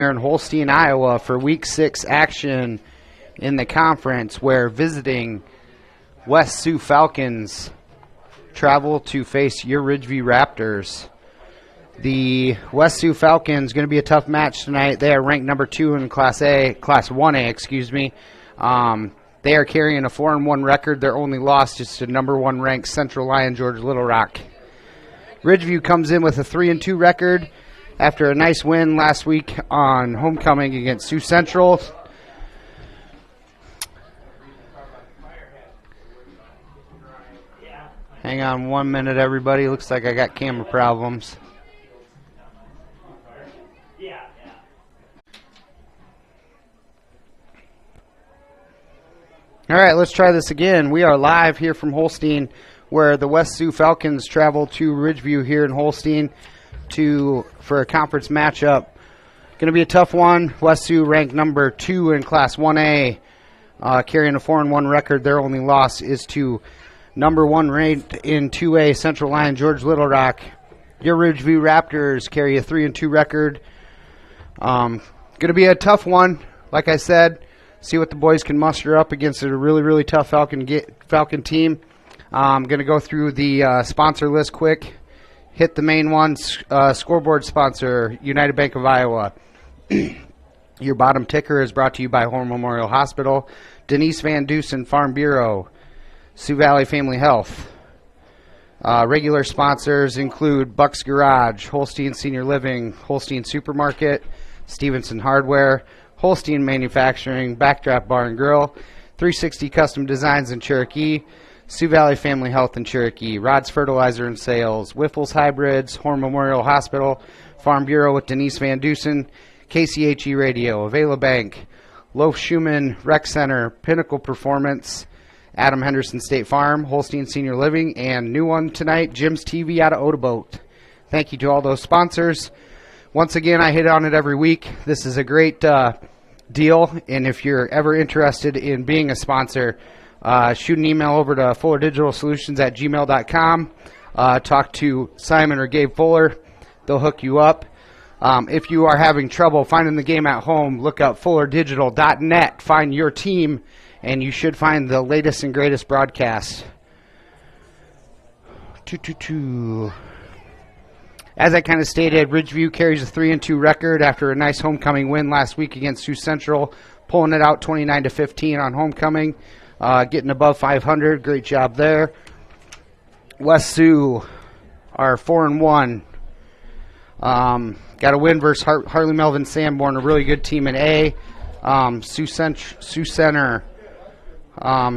Here in Holstein, Iowa for Week 6 action in the conference, where visiting West Sioux Falcons travel to face your Ridgeview Raptors. The West Sioux Falcons going to be a tough match tonight. They are ranked number 2 in Class 1A, excuse me. They are carrying a 4-1 record. Their only loss is to number 1 ranked Central Lyon George Little Rock. Ridgeview comes in with a 3-2 record after a nice win last week on homecoming against Sioux Central. Hang on 1 minute, everybody. Looks like I got camera problems. All right, let's try this again. We are live here from Holstein, where the West Sioux Falcons travel to Ridgeview here in Holstein for a conference matchup. Going to be a tough one. West Sioux ranked number 2 in Class 1A, carrying a 4-1 record. Their only loss is to number 1 ranked in 2A Central Lyon George Little Rock. Your Ridgeview Raptors carry a 3-2 record. Going to be a tough one, like I said. See what the boys can muster up against a really, really tough Falcon team. I'm going to go through the sponsor list quick. Hit the main one. Scoreboard sponsor, United Bank of Iowa. Your bottom ticker is brought to you by Horn Memorial Hospital, Denise Van Dusen Farm Bureau, Sioux Valley Family Health. Regular sponsors include Buck's Garage, Holstein Senior Living, Holstein Supermarket, Stevenson Hardware, Holstein Manufacturing, Backdraft Bar and Grill, 360 Custom Designs in Cherokee, Sioux Valley Family Health in Cherokee, Rod's Fertilizer and Sales, Whiffles Hybrids, Horn Memorial Hospital, Farm Bureau with Denise Van Dusen, KCHE Radio, Avela Bank, Loaf Schumann Rec Center, Pinnacle Performance, Adam Henderson State Farm, Holstein Senior Living, and new one tonight, Jim's TV out of Otabote. Thank you to all those sponsors. Once again, I hit on it every week. This is a great deal, and if you're ever interested in being a sponsor, shoot an email over to fullerdigitalsolutions@gmail.com. Talk to Simon or Gabe Fuller. They'll hook you up. If you are having trouble finding the game at home, look up fullerdigital.net. Find your team, and you should find the latest and greatest broadcast. As I kind of stated, Ridgeview carries a 3-2 record after a nice homecoming win last week against Sioux Central, pulling it out 29-15 on homecoming, getting above 500. Great job there. West Sioux are 4-1. Got a win versus Harley Melvin Sanborn, a really good team in A. Sioux Center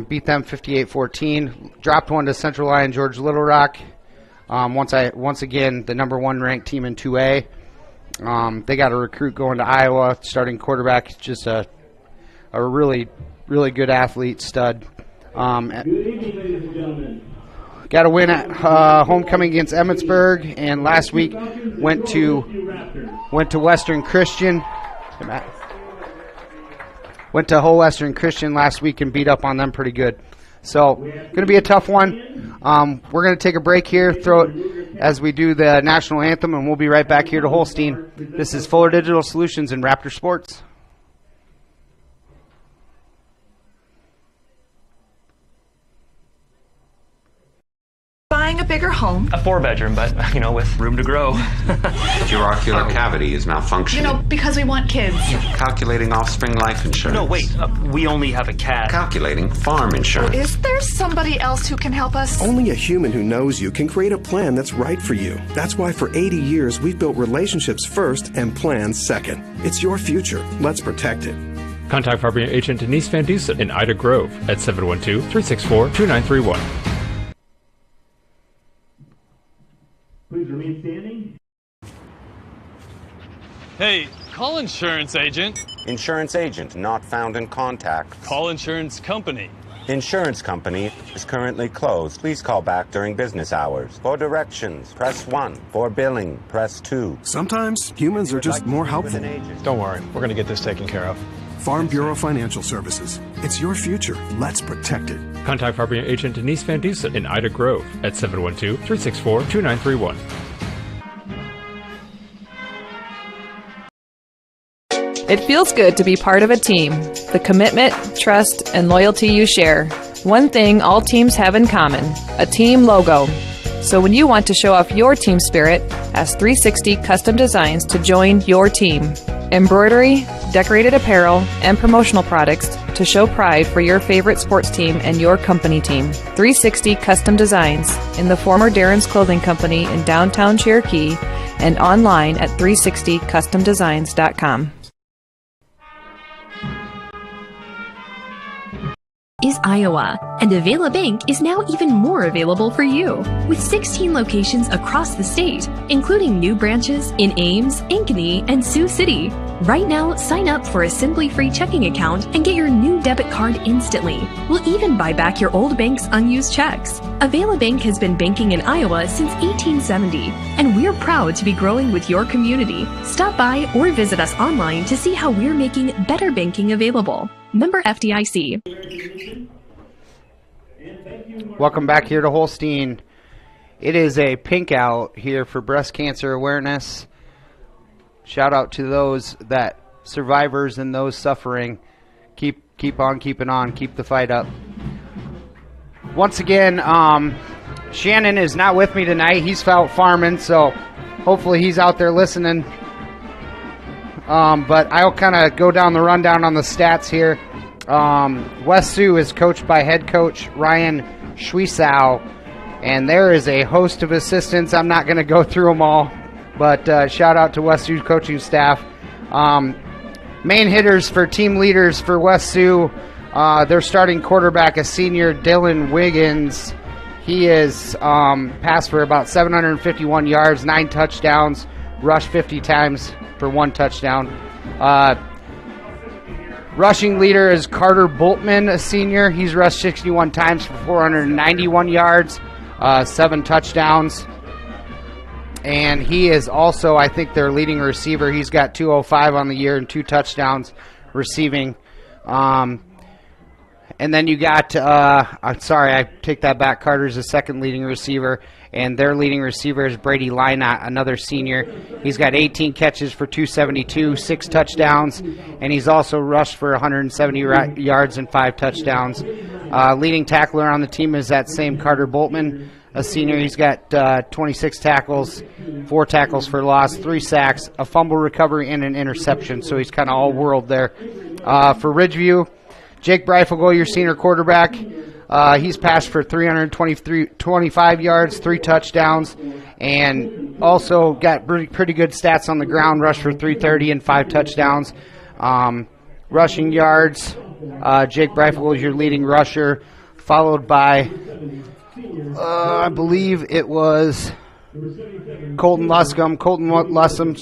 beat them 58-14. Dropped one to Central Lyon George Little Rock. Once again, the number 1 ranked team in 2A. They got a recruit going to Iowa, starting quarterback, just a really, really good athlete, stud. Good evening, ladies and gentlemen. Got a win at homecoming against Emmetsburg, and last week went to Western Christian. Went to Whole Western Christian last week and beat up on them pretty good. So, going to be a tough one. We're going to take a break here, throw it as we do the national anthem, and we'll be right back here to Holstein. This is Fuller Digital Solutions and Raptor Sports. Buying a bigger home. A 4-bedroom, but, with room to grow. Your ocular cavity is malfunctioning. Because we want kids. Calculating offspring life insurance. No, wait, we only have a cat. Calculating farm insurance. Is there somebody else who can help us? Only a human who knows you can create a plan that's right for you. That's why for 80 years we've built relationships first and plans second. It's your future. Let's protect it. Contact Farming Agent Denise Van Dusen in Ida Grove at 712-364-2931. Please remain standing. Hey, call insurance agent. Insurance agent not found in contact. Call insurance company. Insurance company is currently closed. Please call back during business hours. For directions, press 1. For billing, press 2. Sometimes humans are just more helpful. Don't worry, we're going to get this taken care of. Farm Bureau Financial Services. It's your future. Let's protect it. Contact Farming Agent Denise Van Dusen in Ida Grove at 712-364-2931. It feels good to be part of a team. The commitment, trust, and loyalty you share. One thing all teams have in common, a team logo. So when you want to show off your team spirit, ask 360 Custom Designs to join your team. Embroidery, decorated apparel, and promotional products to show pride for your favorite sports team and your company team. 360 Custom Designs in the former Darren's Clothing Company in downtown Cherokee and online at 360customdesigns.com. Is Iowa, and Avela Bank is now even more available for you. With 16 locations across the state, including new branches in Ames, Ankeny, and Sioux City. Right now, sign up for a Simply Free checking account and get your new debit card instantly. We'll even buy back your old bank's unused checks. Avela Bank has been banking in Iowa since 1870, and we're proud to be growing with your community. Stop by or visit us online to see how we're making better banking available. Member FDIC. Welcome back here to Holstein. It is a pink out here for breast cancer awareness. Shout out to those that survivors and those suffering. Keep on keeping on. Keep the fight up. Once again, Shannon is not with me tonight. He's out farming, so hopefully he's out there listening. But I'll kind of go down the rundown on the stats here. West Sioux is coached by head coach Ryan Schwiesow, and there is a host of assistants. I'm not going to go through them all, but shout out to West Sioux's coaching staff. Main hitters for team leaders for West Sioux, their starting quarterback, a senior, Dylan Wiggins. He is passed for about 751 yards, 9 touchdowns, rushed 50 times for 1 touchdown. Rushing leader is Carter Boltman, a senior. He's rushed 61 times for 491 yards, 7 touchdowns. And he is also, I think, their leading receiver. He's got 205 on the year and 2 touchdowns receiving. And then you got, I'm sorry, I take that back. Carter's the second leading receiver. And their leading receiver is Brady Lynott, another senior. He's got 18 catches for 272, 6 touchdowns, and he's also rushed for 170 yards and 5 touchdowns. Leading tackler on the team is that same Carter Boltman, a senior. He's got 26 tackles, 4 tackles for loss, 3 sacks, a fumble recovery, and an interception. So he's kind of all-world there. For Ridgeview, Jake Breifel, your senior quarterback. He's passed for 325 yards, 3 touchdowns, and also got pretty good stats on the ground, rushed for 330 and 5 touchdowns. Rushing yards, Jake Breifel is your leading rusher, followed by, I believe it was Colton Luscombe. Colton Luscombe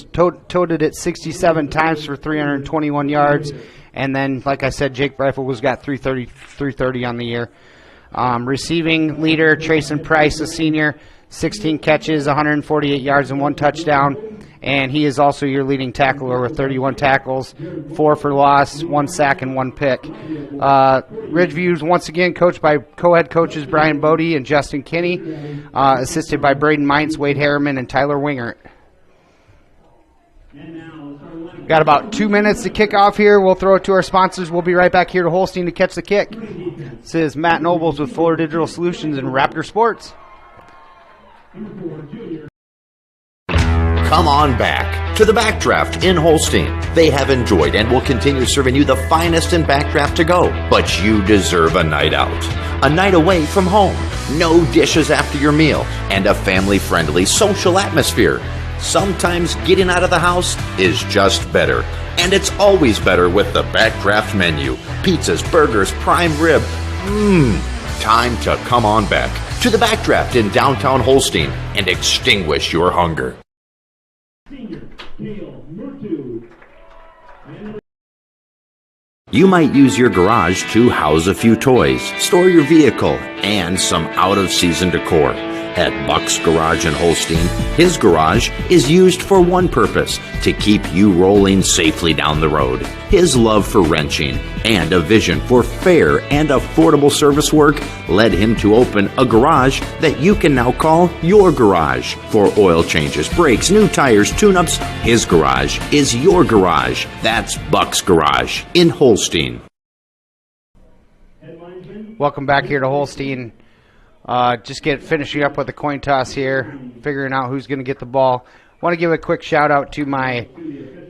toted it 67 times for 321 yards. And then, like I said, Jake Breifel got 330 on the year. Receiving leader, Trayson Price, a senior, 16 catches, 148 yards, and 1 touchdown. And he is also your leading tackler with 31 tackles, 4 for loss, 1 sack, and 1 pick. Ridgeview's once again coached by co-head coaches Brian Bodie and Justin Kinney, assisted by Braden Mintz, Wade Harriman, and Tyler Wingert. Got about 2 minutes to kick off here. We'll throw it to our sponsors. We'll be right back here to Holstein to catch the kick. This is Matt Nobles with Fuller Digital Solutions and Raptor Sports. Come on back to the Backdraft in Holstein. They have enjoyed and will continue serving you the finest in Backdraft to go. But you deserve a night out. A night away from home. No dishes after your meal. And a family-friendly social atmosphere. Sometimes getting out of the house is just better. And it's always better with the Backdraft menu. Pizzas, burgers, prime rib. Time to come on back to the Backdraft in downtown Holstein and extinguish your hunger. You might use your garage to house a few toys, store your vehicle, and some out-of-season decor. At Buck's Garage in Holstein, his garage is used for one purpose, to keep you rolling safely down the road. His love for wrenching and a vision for fair and affordable service work led him to open a garage that you can now call your garage. For oil changes, brakes, new tires, tune-ups, his garage is your garage. That's Buck's Garage in Holstein. Welcome back here to Holstein. Just finishing up with the coin toss here, figuring out who's going to get the ball. Want to give a quick shout out to my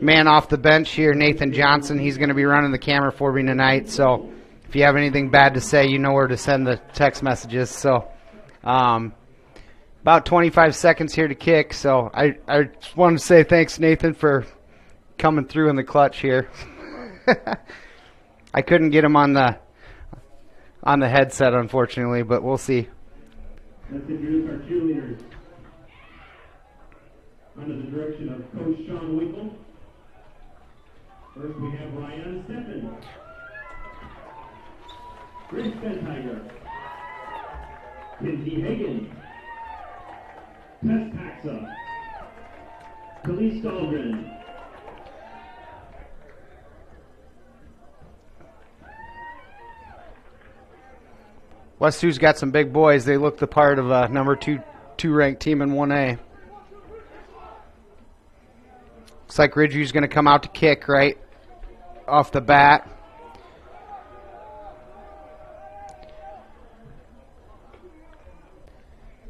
man off the bench here, Nathan Johnson. He's going to be running the camera for me tonight. So if you have anything bad to say, you know where to send the text messages. So about 25 seconds here to kick. So I just wanted to say thanks, Nathan, for coming through in the clutch here. I couldn't get him on the headset, unfortunately, but we'll see. Let's introduce our cheerleaders. Under the direction of Coach Sean Winkle. First we have Ryan Steffen. Chris Bentheiger. Kinsey Hagan. Tess Paxa. Khalees Dahlgren. West Sioux's got some big boys. They look the part of a number two ranked team in 1A. Looks like Ridgeview's going to come out to kick right off the bat.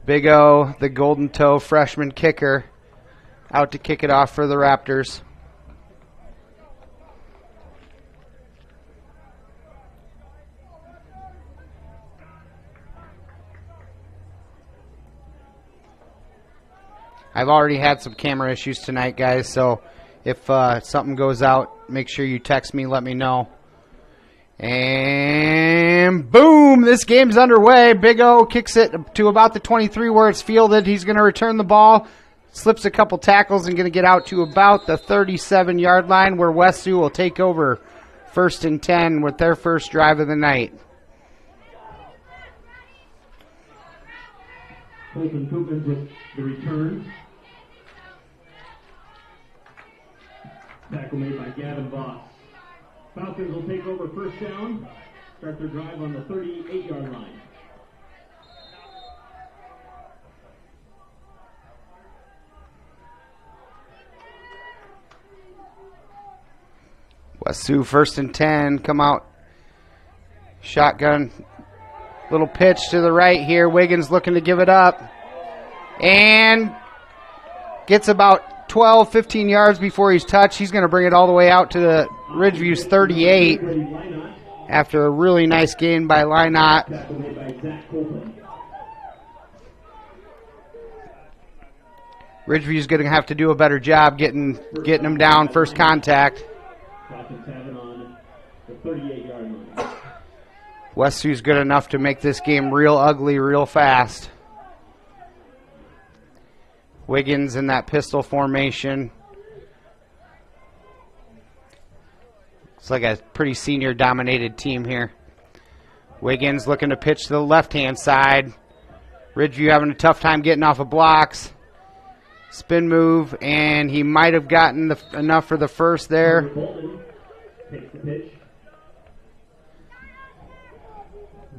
Big O, the golden toe freshman kicker, out to kick it off for the Raptors. I've already had some camera issues tonight, guys, so if something goes out, make sure you text me, let me know. And boom, this game's underway. Big O kicks it to about the 23 where it's fielded. He's going to return the ball, slips a couple tackles, and going to get out to about the 37-yard line where West Sioux will take over 1st and 10 with their first drive of the night. Colton Coopins with the return. Tackle made by Gavin Voss. Falcons will take over first down. Start their drive on the 38-yard line. West Sioux 1st and 10, come out. Shotgun. Little pitch to the right here. Wiggins looking to give it up. And gets about 12, 15 yards before he's touched. He's going to bring it all the way out to the Ridgeview's 38 after a really nice gain by Lynott. Ridgeview's going to have to do a better job getting him down first contact. West Sioux's good enough to make this game real ugly, real fast. Wiggins in that pistol formation. It's like a pretty senior-dominated team here. Wiggins looking to pitch to the left-hand side. Ridgeview having a tough time getting off of blocks. Spin move, and he might have gotten enough for the first there.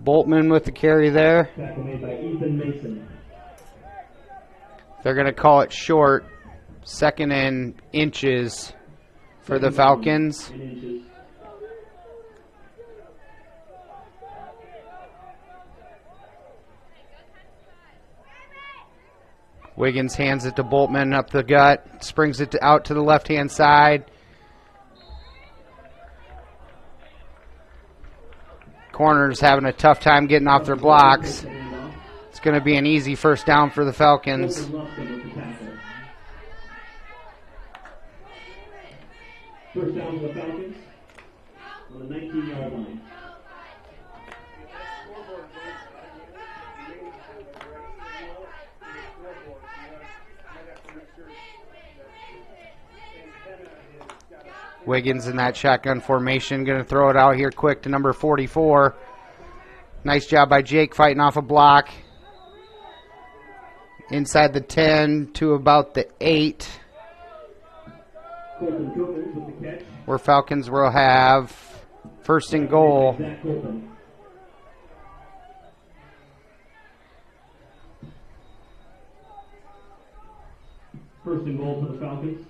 Boltman with the carry there. They're going to call it short. 2nd and inches for the Falcons. Wiggins hands it to Boltman up the gut. Springs it out to the left-hand side. Corners having a tough time getting off their blocks. It's going to be an easy first down for the Falcons. First down for the Falcons on the 19-yard line. Wiggins in that shotgun formation, going to throw it out here quick to number 44. Nice job by Jake fighting off a block. inside the 10 to about the 8, where Falcons will have first and goal. First and goal for the Falcons.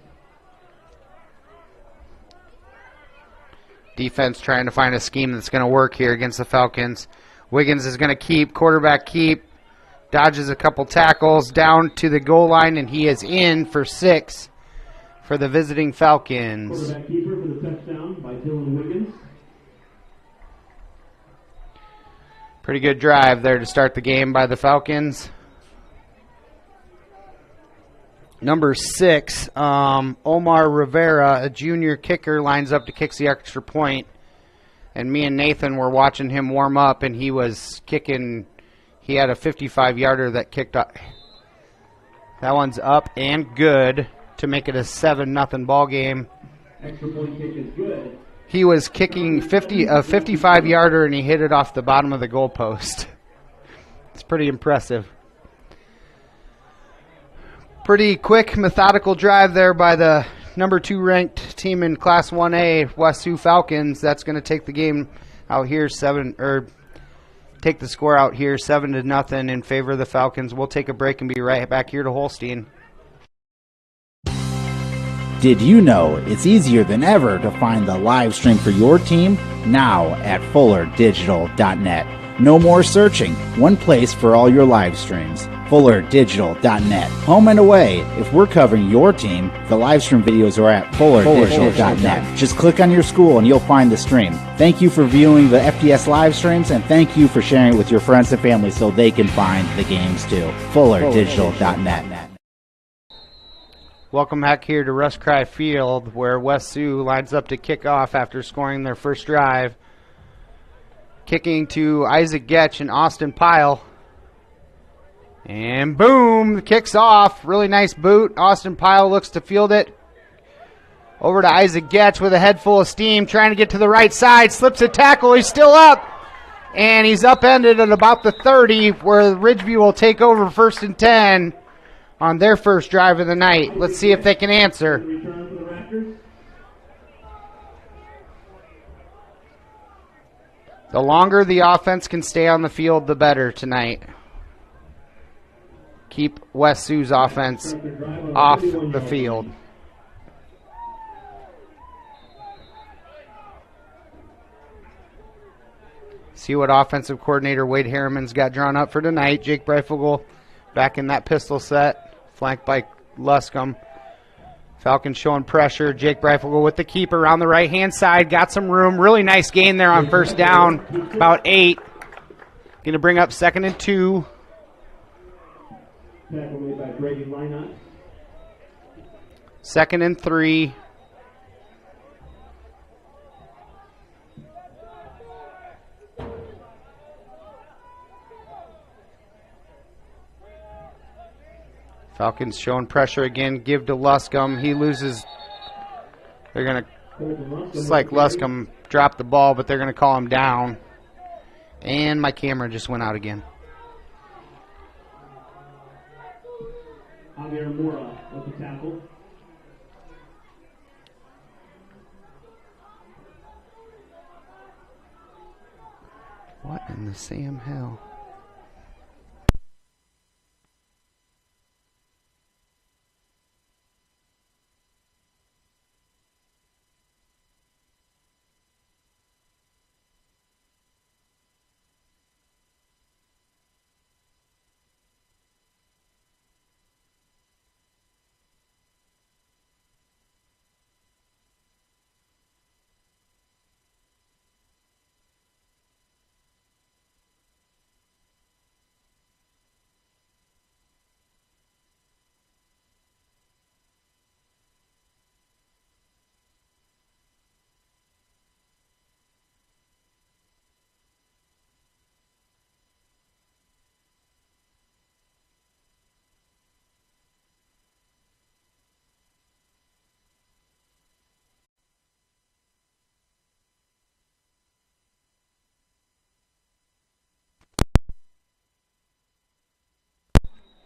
Defense trying to find a scheme that's going to work here against the Falcons. Wiggins is going to keep, quarterback keep, dodges a couple tackles down to the goal line, and he is in for 6 for the visiting Falcons. Quarterback keeper for the touchdown by Dylan Wiggins. Pretty good drive there to start the game by the Falcons. Number 6, Omar Rivera, a junior kicker, lines up to kick the extra point. And me and Nathan were watching him warm up, and he was kicking. He had a 55-yarder that kicked up. That one's up and good to make it a 7-0 ball game. Extra point kick is good. He was kicking a 55-yarder, and he hit it off the bottom of the goalpost. It's pretty impressive. Pretty quick, methodical drive there by the number 2 ranked team in Class 1A, West Sioux Falcons. That's going to take the game out here take the score out here 7-0 in favor of the Falcons. We'll take a break and be right back here to Holstein. Did you know it's easier than ever to find the live stream for your team now at fullerdigital.net? No more searching. One place for all your live streams. fullerdigital.net. Home and away. If we're covering your team, the live stream videos are at fullerdigital.net. Just click on your school and you'll find the stream. Thank you for viewing the FDS live streams, and thank you for sharing it with your friends and family so they can find the games too. fullerdigital.net. Welcome back here to Russ Cry Field, where West Sioux lines up to kick off after scoring their first drive. Kicking to Isaac Getch and Austin Pyle. And boom, kicks off. Really nice boot. Austin Pyle looks to field it. Over to Isaac Getch with a head full of steam, trying to get to the right side. Slips a tackle. He's still up. And he's upended at about the 30, where Ridgeview will take over first and 10 on their first drive of the night. Let's see if they can answer. Return for the Raptors. The longer the offense can stay on the field, the better tonight. Keep West Sioux's offense off the field. See what offensive coordinator Wade Harriman's got drawn up for tonight. Jake Breifogel back in that pistol set, flanked by Luscombe. Falcons showing pressure. Jake Breifogel with the keeper around the right-hand side. Got some room. Really nice gain there on first down. About 8. Going to bring up 2nd and 2. Tackle made by Brady Lineup. 2nd and 3. Falcons showing pressure again. Give to Luscombe. He loses. They're going to, just like Luscombe dropped the ball, but they're going to call him down. And my camera just went out again. Javier Mora with the tackle. What in the Sam hell?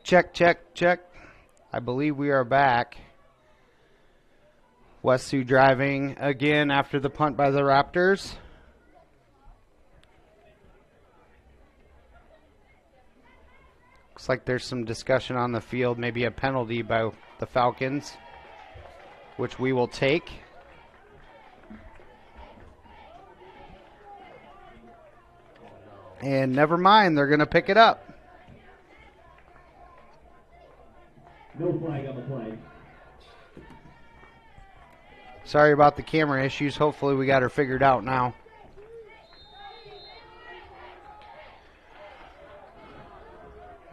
Check, check, check. I believe we are back. West Sioux driving again after the punt by the Raptors. Looks like there's some discussion on the field, maybe a penalty by the Falcons, which we will take. And never mind, they're going to pick it up. No flag on the play. Sorry about the camera issues. Hopefully we got her figured out now.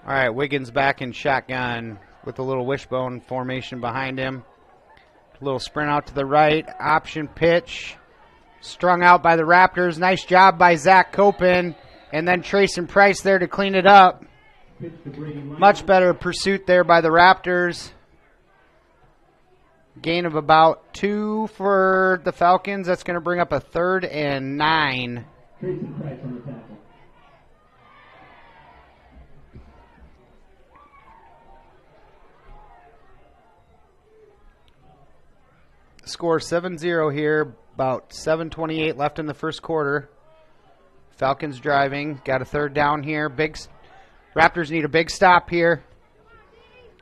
All right, Wiggins back in shotgun with a little wishbone formation behind him. A little sprint out to the right. Option pitch. Strung out by the Raptors. Nice job by Zach Copen. And then Trayson Price there to clean it up. Much better pursuit there by the Raptors. Gain of about 2 for the Falcons. That's going to bring up a 3rd and 9. Trayson Price on the tackle. Score 7-0 here. About 7:28 left in the first quarter. Falcons driving. Got a 3rd down here. Raptors need a big stop here.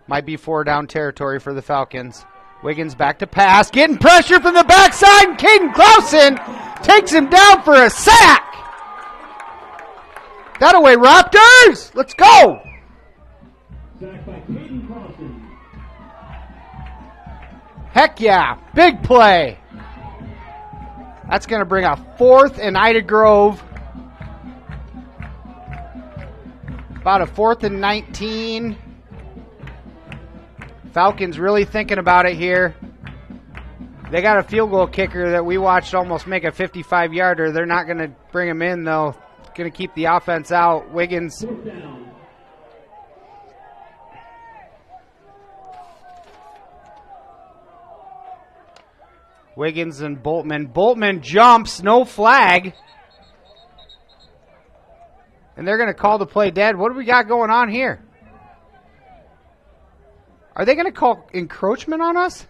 Might be 4 down territory for the Falcons. Wiggins back to pass. Getting pressure from the backside. And Caden Clausen takes him down for a sack. That away, Raptors. Let's go. Sack by Caden Clausen. Heck yeah. Big play. That's going to bring a 4th and Ida Grove. About a 4th and 19. Falcons really thinking about it here. They got a field goal kicker that we watched almost make a 55-yarder. They're not going to bring him in, though. Going to keep the offense out. Wiggins. Wiggins and Boltman. Boltman jumps, no flag. And they're going to call the play dead. What do we got going on here? Are they going to call encroachment on us?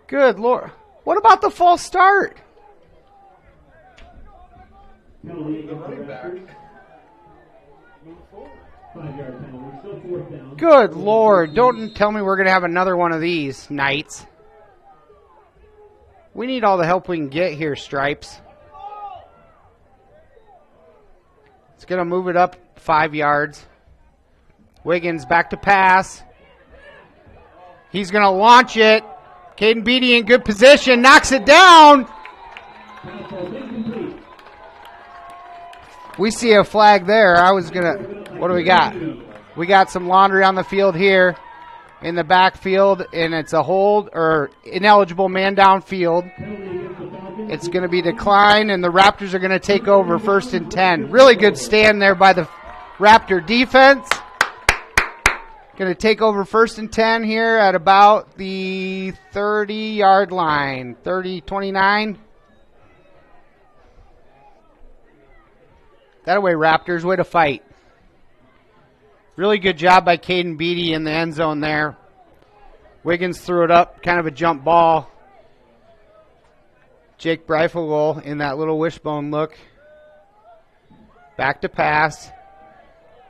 Good Lord. What about the false start? Good Lord. Don't tell me we're going to have another one of these nights. We need all the help we can get here, Stripes. It's going to move it up 5 yards. Wiggins back to pass. He's going to launch it. Caden Beatty in good position. Knocks it down. We see a flag there. I was going to... What do we got? We got some laundry on the field here in the backfield, and it's a hold or ineligible man downfield. It's going to be declined, and the Raptors are going to take over 1st and 10. Really good stand there by the Raptor defense. Going to take over 1st and 10 here at about the 30-yard line. 30-29. That away, Raptors. Way to fight. Really good job by Caden Beatty in the end zone there. Wiggins threw it up, kind of a jump ball. Jake Breifel in that little wishbone look. Back to pass.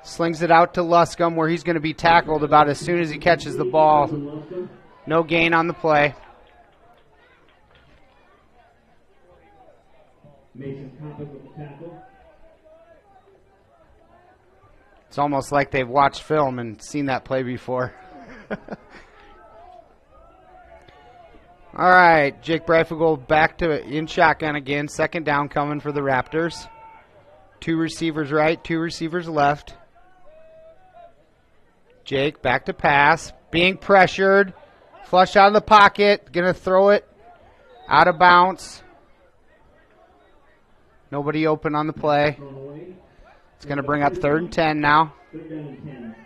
Slings it out to Luscombe where he's going to be tackled about as soon as he catches the ball. No gain on the play. Mason Compass with the tackle. It's almost like they've watched film and seen that play before. All right, Jake Breifel back to in shotgun again. 2nd down coming for the Raptors. 2 receivers right, 2 receivers left. Jake back to pass. Being pressured. Flush out of the pocket. Going to throw it out of bounds. Nobody open on the play. It's going to bring up 3rd and 10 now. 3rd and 10.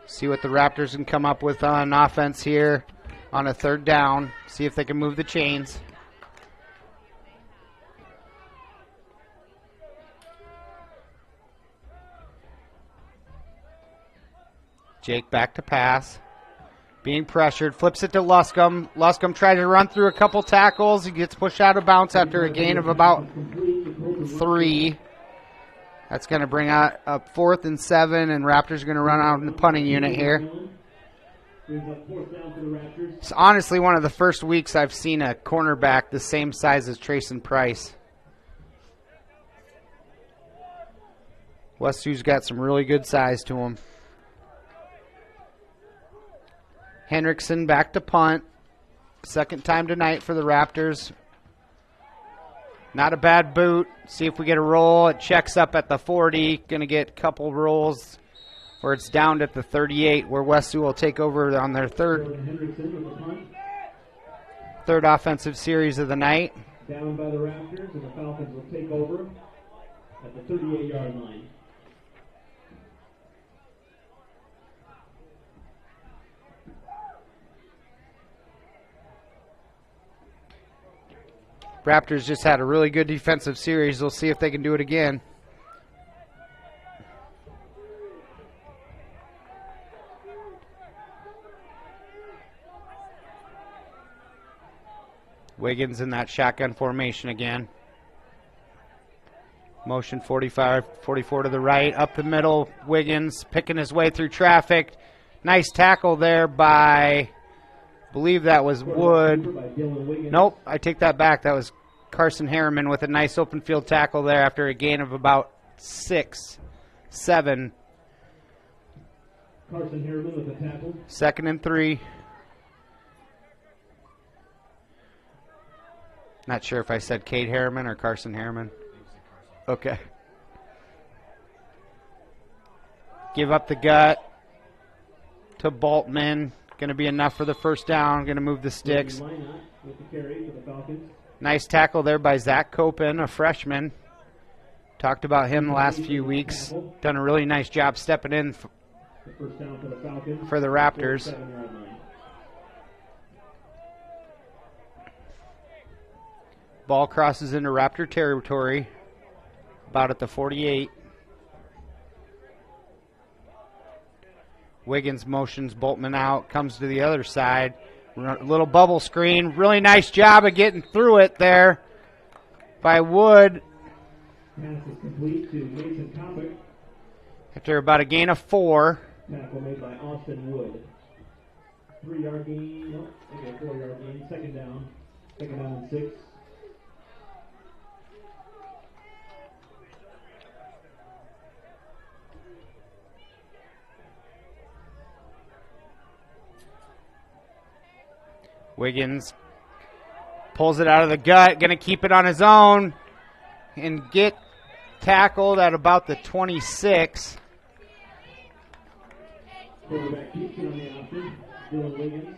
See what the Raptors can come up with on offense here on a 3rd down. See if they can move the chains. Jake back to pass. Being pressured. Flips it to Luscombe. Luscombe tries to run through a couple tackles. He gets pushed out of bounds after a gain of about 3. That's going to bring out a 4th and 7, and Raptors are going to run out in the punting unit here. It's honestly one of the first weeks I've seen a cornerback the same size as Trayson Price. West Sioux's got some really good size to him. Hendrickson back to punt. Second time tonight for the Raptors. Not a bad boot. See if we get a roll. It checks up at the 40. Going to get a couple rolls where it's down at the 38, where West Sioux will take over on their third offensive series of the night. Down by the Raptors, and the Falcons will take over at the 38-yard line. Raptors just had a really good defensive series. We'll see if they can do it again. Wiggins in that shotgun formation again. Motion 45, 44 to the right, up the middle. Wiggins picking his way through traffic. Nice tackle there by, I believe that was Wood. Nope, I take that back. That was Carson Harriman with a nice open field tackle there after a gain of about 6, 7. Carson Harriman with a tackle. 2nd and 3. Not sure if I said Cade Harriman or Carson Harriman. Okay. Give up the gut to Boltman. Going to be enough for the first down. Going to move the sticks. Nice tackle there by Zach Copen, a freshman. Talked about him the last few weeks. Done a really nice job stepping in for the Raptors. Ball crosses into Raptor territory, about at the 48. Wiggins motions Boltman out, comes to the other side. A little bubble screen. Really nice job of getting through it there by Wood. After about a gain of 4. Tackle made by Austin Wood. 3-yard gain, no, okay, 4-yard gain. Second down and 6. Wiggins pulls it out of the gut, going to keep it on his own and get tackled at about the 26. Quarterback keeps it on the option. Dylan Wiggins.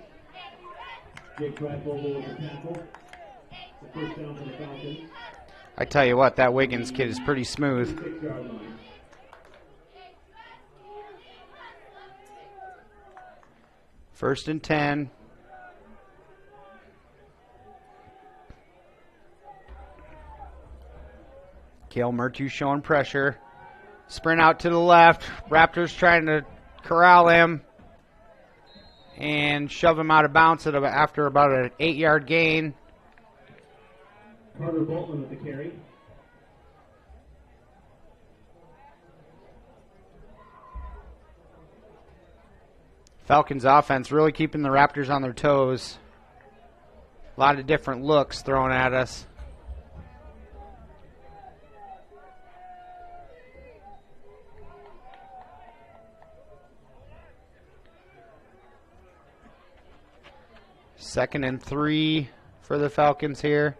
Jake Freifogel with the tackle. The first down for the Falcons. I tell you what, that Wiggins kid is pretty smooth. 6-yard line. First and 10. Kale Mertu showing pressure. Sprint out to the left. Raptors trying to corral him and shove him out of bounds after about an 8-yard gain. Carter Boltman with the carry. Falcons offense really keeping the Raptors on their toes. A lot of different looks thrown at us. Second and 3 for the Falcons here.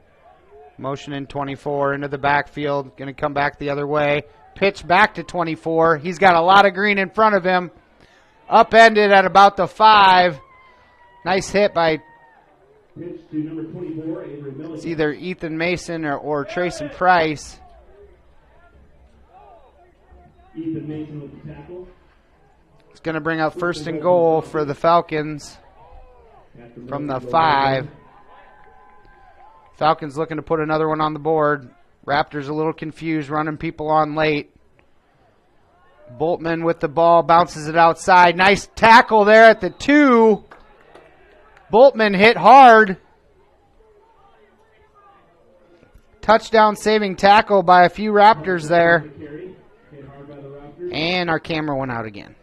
Motion in 24 into the backfield. Going to come back the other way. Pitch back to 24. He's got a lot of green in front of him. Upended at about the 5. Nice hit by Pitch to number 24, Avery Milligan. it's either Ethan Mason or Trayson Price. Ethan Mason with the tackle. It's going to bring out first and goal for the Falcons from the 5. Falcons looking to put another one on the board. Raptors a little confused, running people on late. Boltman with the ball, bounces it outside. Nice tackle there at the 2. Boltman hit hard. Touchdown saving tackle by a few Raptors there. And our camera went out again.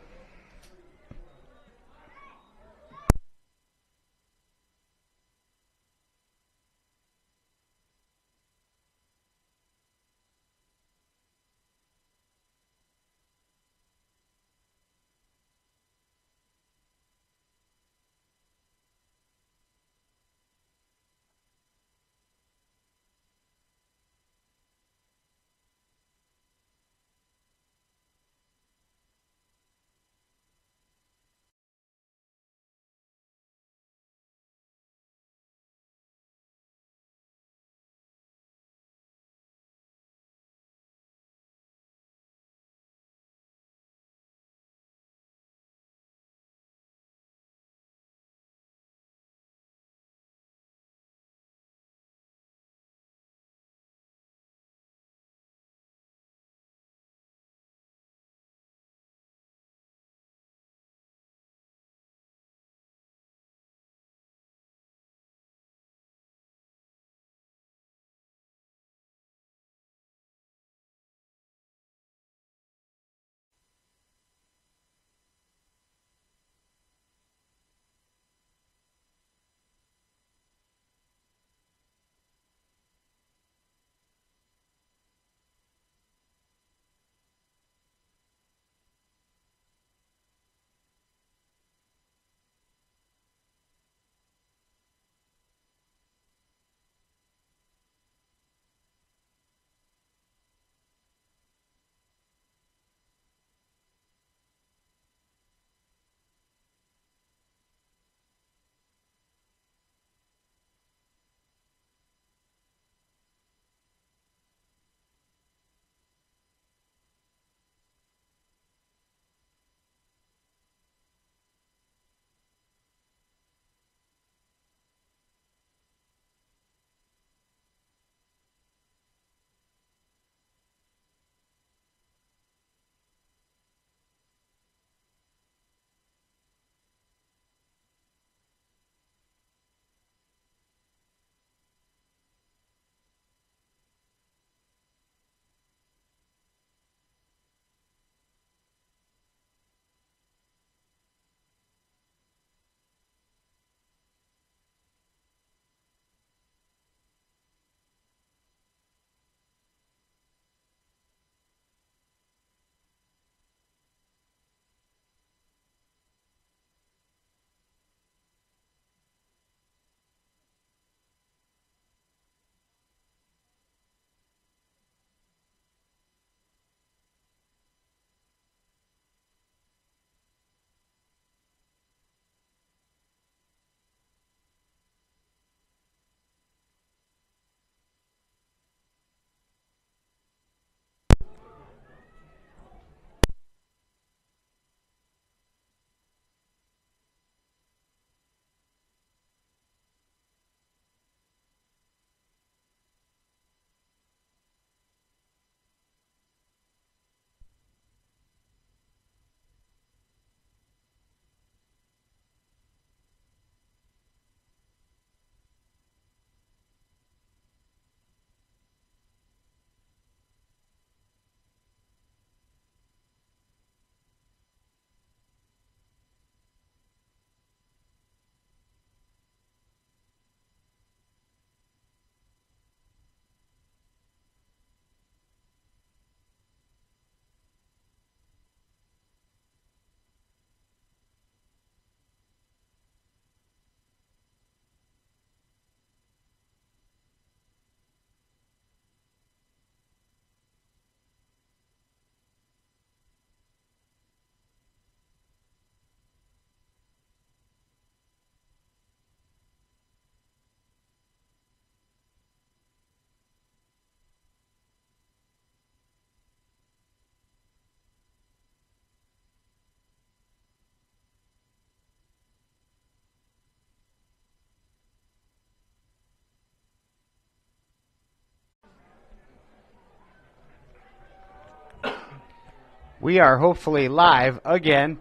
We are hopefully live again.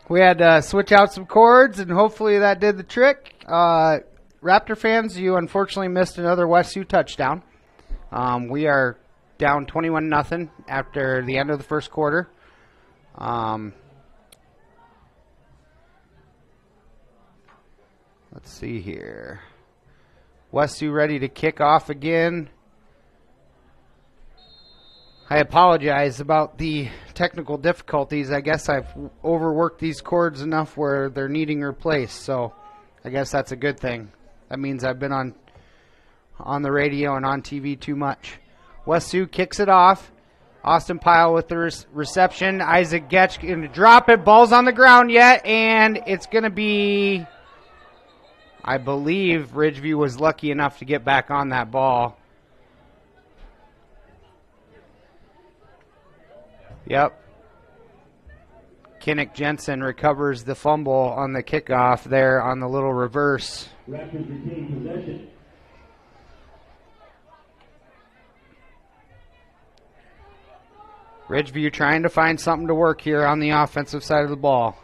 We had to switch out some cords, and hopefully that did the trick. Raptor fans, you unfortunately missed another West Sioux touchdown. We are down 21-0 after the end of the first quarter. Let's see here. West Sioux ready to kick off again. I apologize about the technical difficulties. I guess I've overworked these cords enough where they're needing replaced, so I guess that's a good thing. That means I've been on the radio and on TV too much. West Sioux kicks it off. Austin Pyle with the reception. Isaac Getch going to drop it. Ball's on the ground yet, and it's going to be, I believe Ridgeview was lucky enough to get back on that ball. Yep. Kinnick Jensen recovers the fumble on the kickoff there on the little reverse. Raptors retain possession. Ridgeview trying to find something to work here on the offensive side of the ball.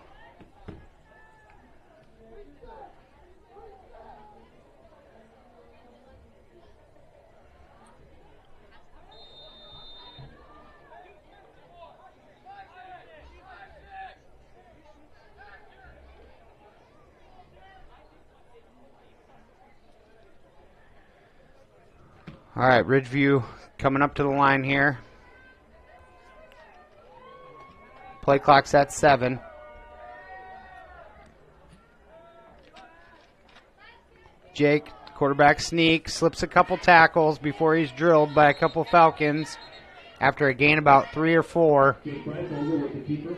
All right, Ridgeview coming up to the line here. Play clock's at 7. Jake, quarterback sneak, slips a couple tackles before he's drilled by a couple Falcons after a gain about 3 or 4. Going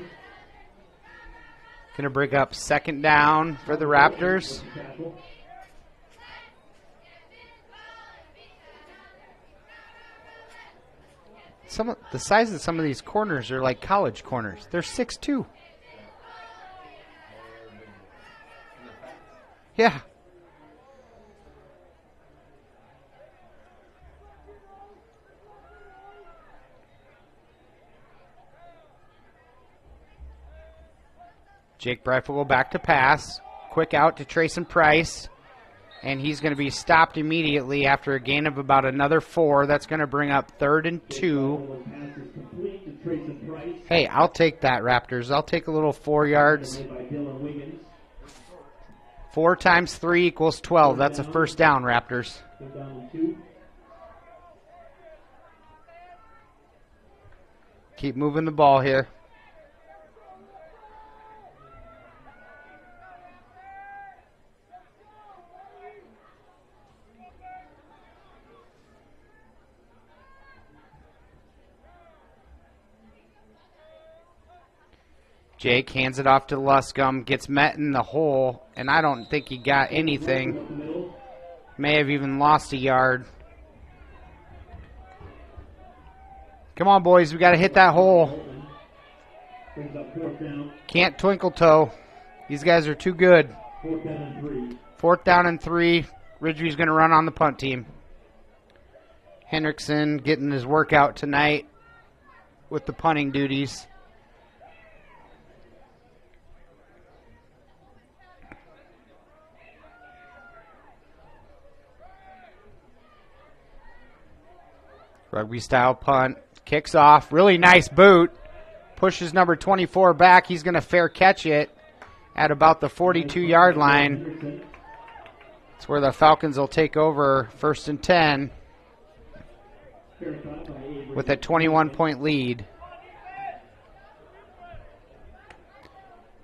to bring up second down for the Raptors. The size of some of these corners are like college corners. They're 6'2". Yeah. Jake Breif will go back to pass. Quick out to Trayson Price. And he's going to be stopped immediately after a gain of about another 4. That's going to bring up 3rd and 2. Hey, I'll take that, Raptors. I'll take a little 4 yards. 4 times 3 equals 12. That's a first down, Raptors. Keep moving the ball here. Jake hands it off to Luscombe, gets met in the hole, and I don't think he got anything. May have even lost a yard. Come on, boys, we got to hit that hole. Can't twinkle toe. These guys are too good. 4th down and 3. Ridgeview's going to run on the punt team. Hendrickson getting his workout tonight with the punting duties. Rugby style punt. Kicks off. Really nice boot. Pushes number 24 back. He's going to fair catch it at about the 42-yard line. That's where the Falcons will take over 1st and 10 with a 21-point lead.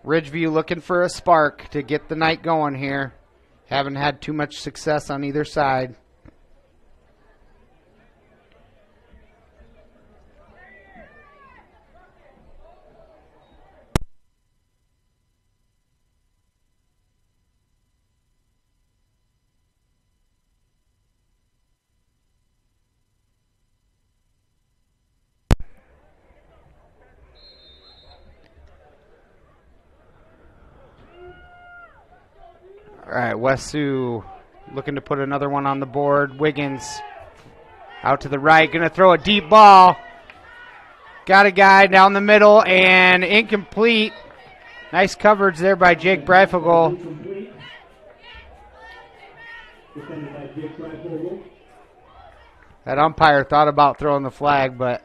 Ridgeview looking for a spark to get the night going here. Haven't had too much success on either side. All right, West Sioux looking to put another one on the board. Wiggins out to the right, going to throw a deep ball. Got a guy down the middle and incomplete. Nice coverage there by Jake Breifogel. That umpire thought about throwing the flag, but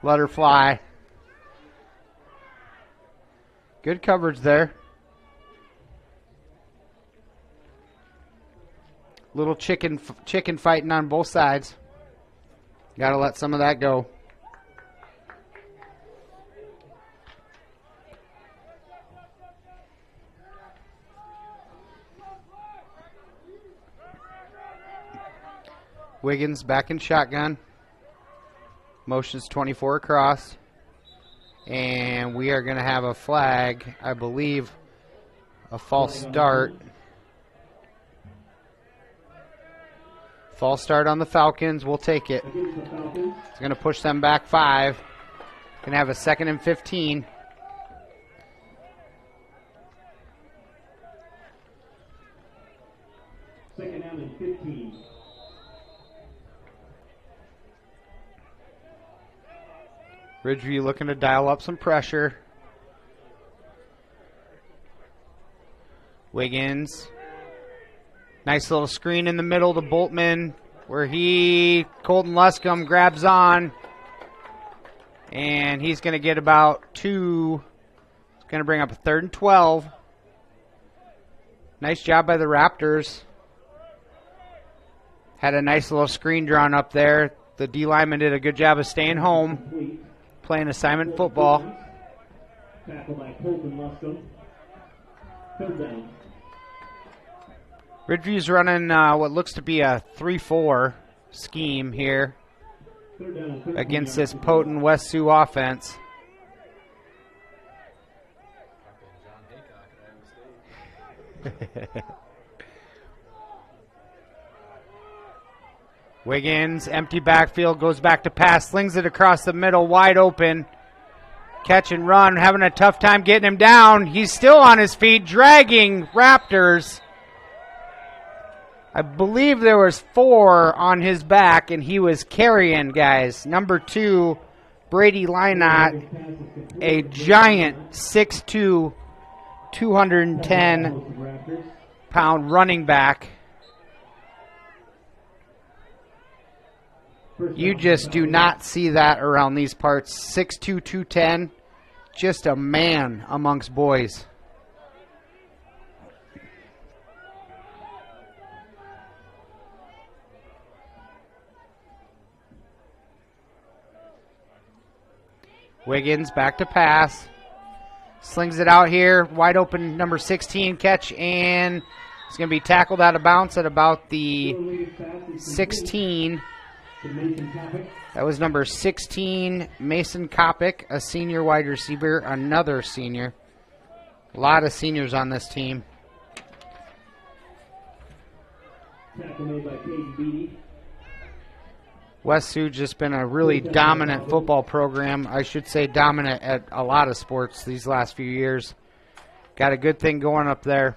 let her fly. Good coverage there. Little chicken fighting on both sides. Got to let some of that go. Wiggins back in shotgun. Motions 24 across. And we are going to have a flag, I believe, a false start. False start on the Falcons. We'll take it. It's going to push them back 5. Going to have a 2nd and 15. Second down and 15. Ridgeview looking to dial up some pressure. Wiggins. Nice little screen in the middle to Boltman where Colton Luscombe grabs on. And he's going to get about 2. It's going to bring up a 3rd and 12. Nice job by the Raptors. Had a nice little screen drawn up there. The D lineman did a good job of staying home, playing assignment football. Tackle by Colton Luscombe. 3rd down. Ridgeview's running what looks to be a 3-4 scheme here against this potent West Sioux offense. Wiggins, empty backfield, goes back to pass, slings it across the middle, wide open. Catch and run, having a tough time getting him down. He's still on his feet, dragging Raptors. I believe there was 4 on his back, and he was carrying guys. Number 2, Brady Lynott, a giant 6'2", 210-pound running back. You just do not see that around these parts. 6'2", 210, just a man amongst boys. Wiggins back to pass. Slings it out here. Wide open number 16 catch, and it's going to be tackled out of bounds at about the 16. That was number 16, Mason Kopic, a senior wide receiver, another senior. A lot of seniors on this team. Tackle made by Caden Beatty. West Sioux just been a really dominant football program. I should say dominant at a lot of sports these last few years. Got a good thing going up there.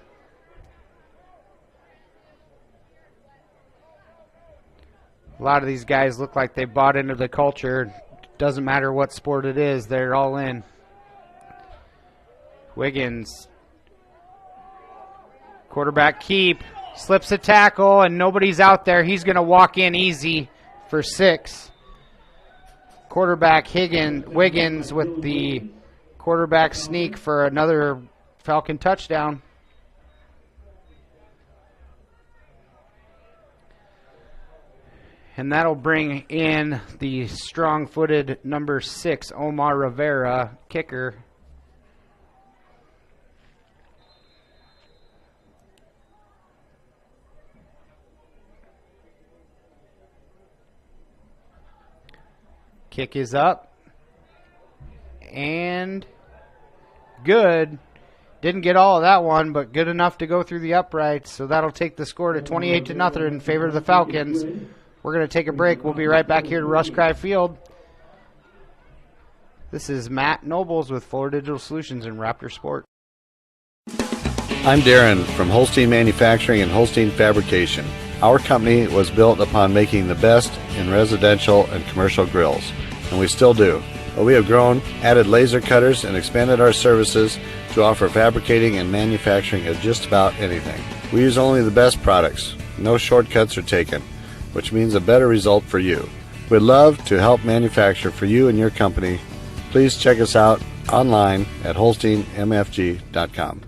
A lot of these guys look like they bought into the culture. Doesn't matter what sport it is, they're all in. Wiggins. Quarterback keep. Slips a tackle, and nobody's out there. He's going to walk in easy for 6. Quarterback Wiggins with the quarterback sneak for another Falcon touchdown. And that'll bring in the strong-footed number 6, Omar Rivera, kicker. Kick is up. And good. Didn't get all of that one, but good enough to go through the uprights. So that'll take the score to 28-0 in favor of the Falcons. We're going to take a break. We'll be right back here to Rush Cry Field. This is Matt Nobles with Fuller Digital Solutions in Raptor Sport. I'm Darren from Holstein Manufacturing and Holstein Fabrication. Our company was built upon making the best in residential and commercial grills, and we still do. but we have grown, added laser cutters, and expanded our services to offer fabricating and manufacturing of just about anything. We use only the best products. No shortcuts are taken, which means a better result for you. We'd love to help manufacture for you and your company. Please check us out online at holsteinmfg.com.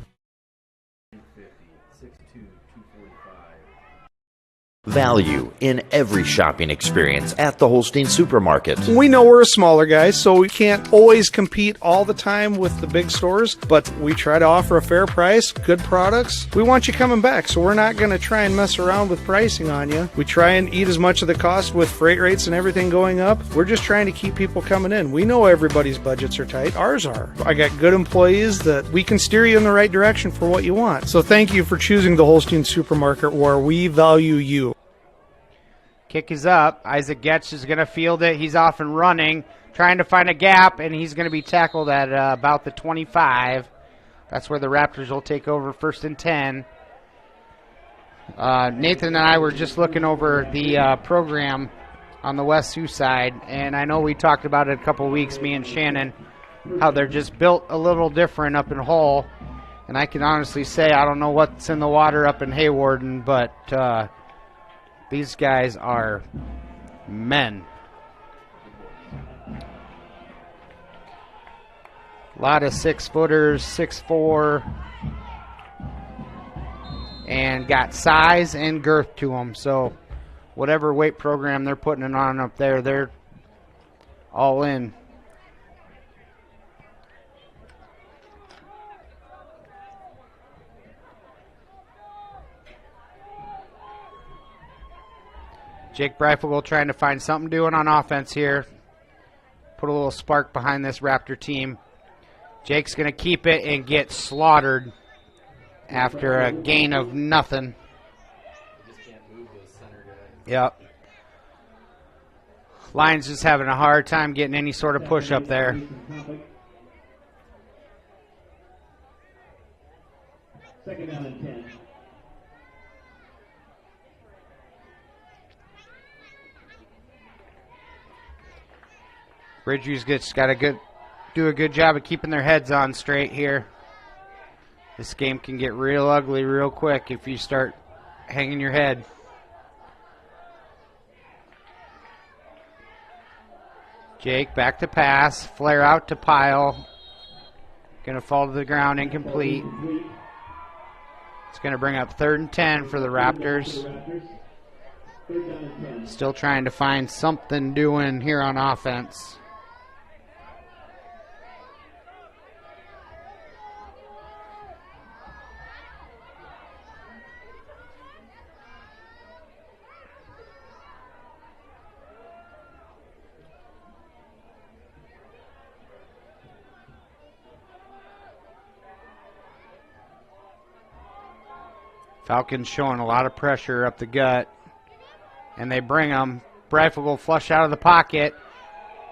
Value in every shopping experience at the Holstein Supermarket. We know we're a smaller guy, so we can't always compete all the time with the big stores, but we try to offer a fair price, good products. We want you coming back, so we're not going to try and mess around with pricing on you. We try and eat as much of the cost with freight rates and everything going up. We're just trying to keep people coming in. We know everybody's budgets are tight. Ours are. I got good employees that we can steer you in the right direction for what you want. So thank you for choosing the Holstein Supermarket, where we value you. Kick is up. Isaac Getch is going to field it. He's off and running, trying to find a gap, and he's going to be tackled at about the 25. That's where the Raptors will take over 1st and 10. Nathan and I were just looking over the program on the West Sioux side, and I know we talked about it a couple weeks, me and Shannon, how they're just built a little different up in Hull. And I can honestly say I don't know what's in the water up in Haywarden, but these guys are men. A lot of 6-footers, 6'4", and got size and girth to them. So whatever weight program they're putting it on up there, they're all in. Jake Breifogel trying to find something doing on offense here. Put a little spark behind this Raptor team. Jake's going to keep it and get slaughtered after a gain of nothing. Yep. Lions just having a hard time getting any sort of push up there. Second down and 10. Bridgeview's just got to do a good job of keeping their heads on straight here. This game can get real ugly real quick if you start hanging your head. Jake back to pass, flare out to Pyle. Going to fall to the ground, incomplete. It's going to bring up 3rd and 10 for the Raptors. Still trying to find something doing here on offense. Falcons showing a lot of pressure up the gut, and they bring them. Breifogel flush out of the pocket,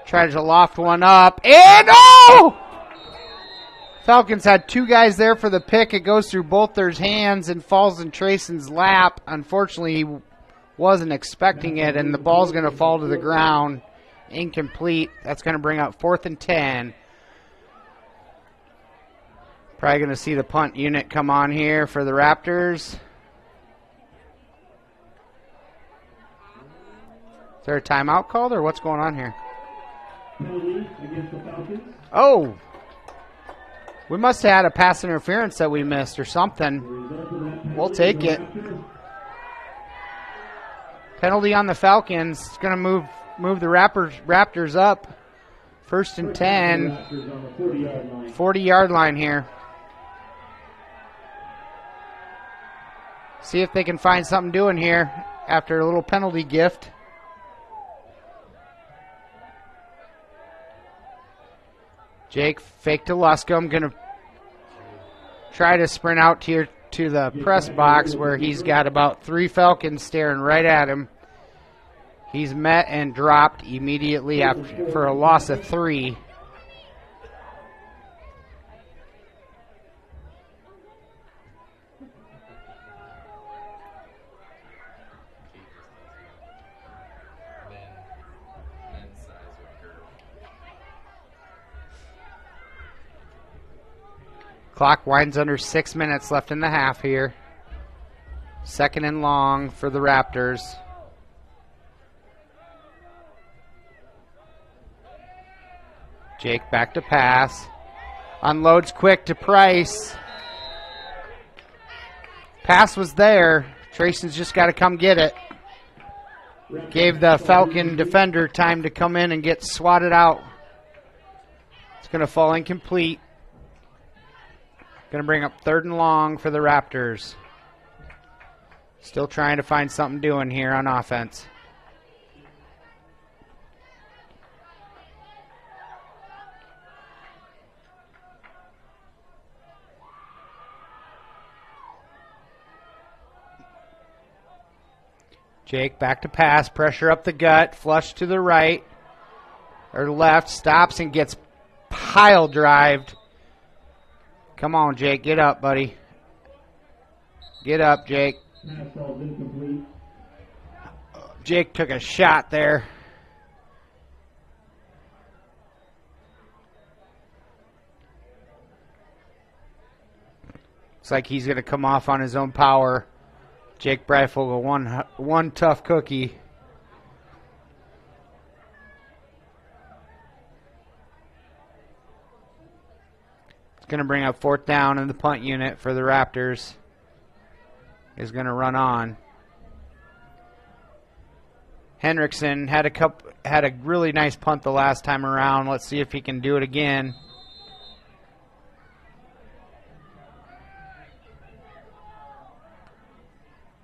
tries to loft one up, and oh! Falcons had 2 guys there for the pick. It goes through both their hands and falls in Trayson's lap. Unfortunately, he wasn't expecting it, and the ball's going to fall to the ground. Incomplete. That's going to bring up 4th and 10. Probably going to see the punt unit come on here for the Raptors. Is there a timeout called, or what's going on here? Penalty against the Falcons. Oh! We must have had a pass interference that we missed or something. We'll take it. Penalty on the Falcons. It's going to move the Raptors up. 1st and 10. 40-yard line here. See if they can find something doing here after a little penalty gift. Jake fake to Luscombe, going to try to sprint out here to the press box where he's got about 3 Falcons staring right at him. He's met and dropped immediately after for a loss of 3. Clock winds under 6 minutes left in the half here. 2nd and long for the Raptors. Jake back to pass. Unloads quick to Price. Pass was there. Trayson's just got to come get it. Gave the Falcon defender time to come in and get swatted out. It's going to fall incomplete. Going to bring up 3rd and long for the Raptors. Still trying to find something doing here on offense. Jake back to pass, pressure up the gut, flush to the right or left, stops and gets pile drived. Come on, Jake, get up, buddy. Get up, Jake. Jake took a shot there. Looks like he's going to come off on his own power. Jake Breifel, one tough cookie. It's going to bring up 4th down in the punt unit for the Raptors. Is going to run on. Hendrickson had a really nice punt the last time around. Let's see if he can do it again.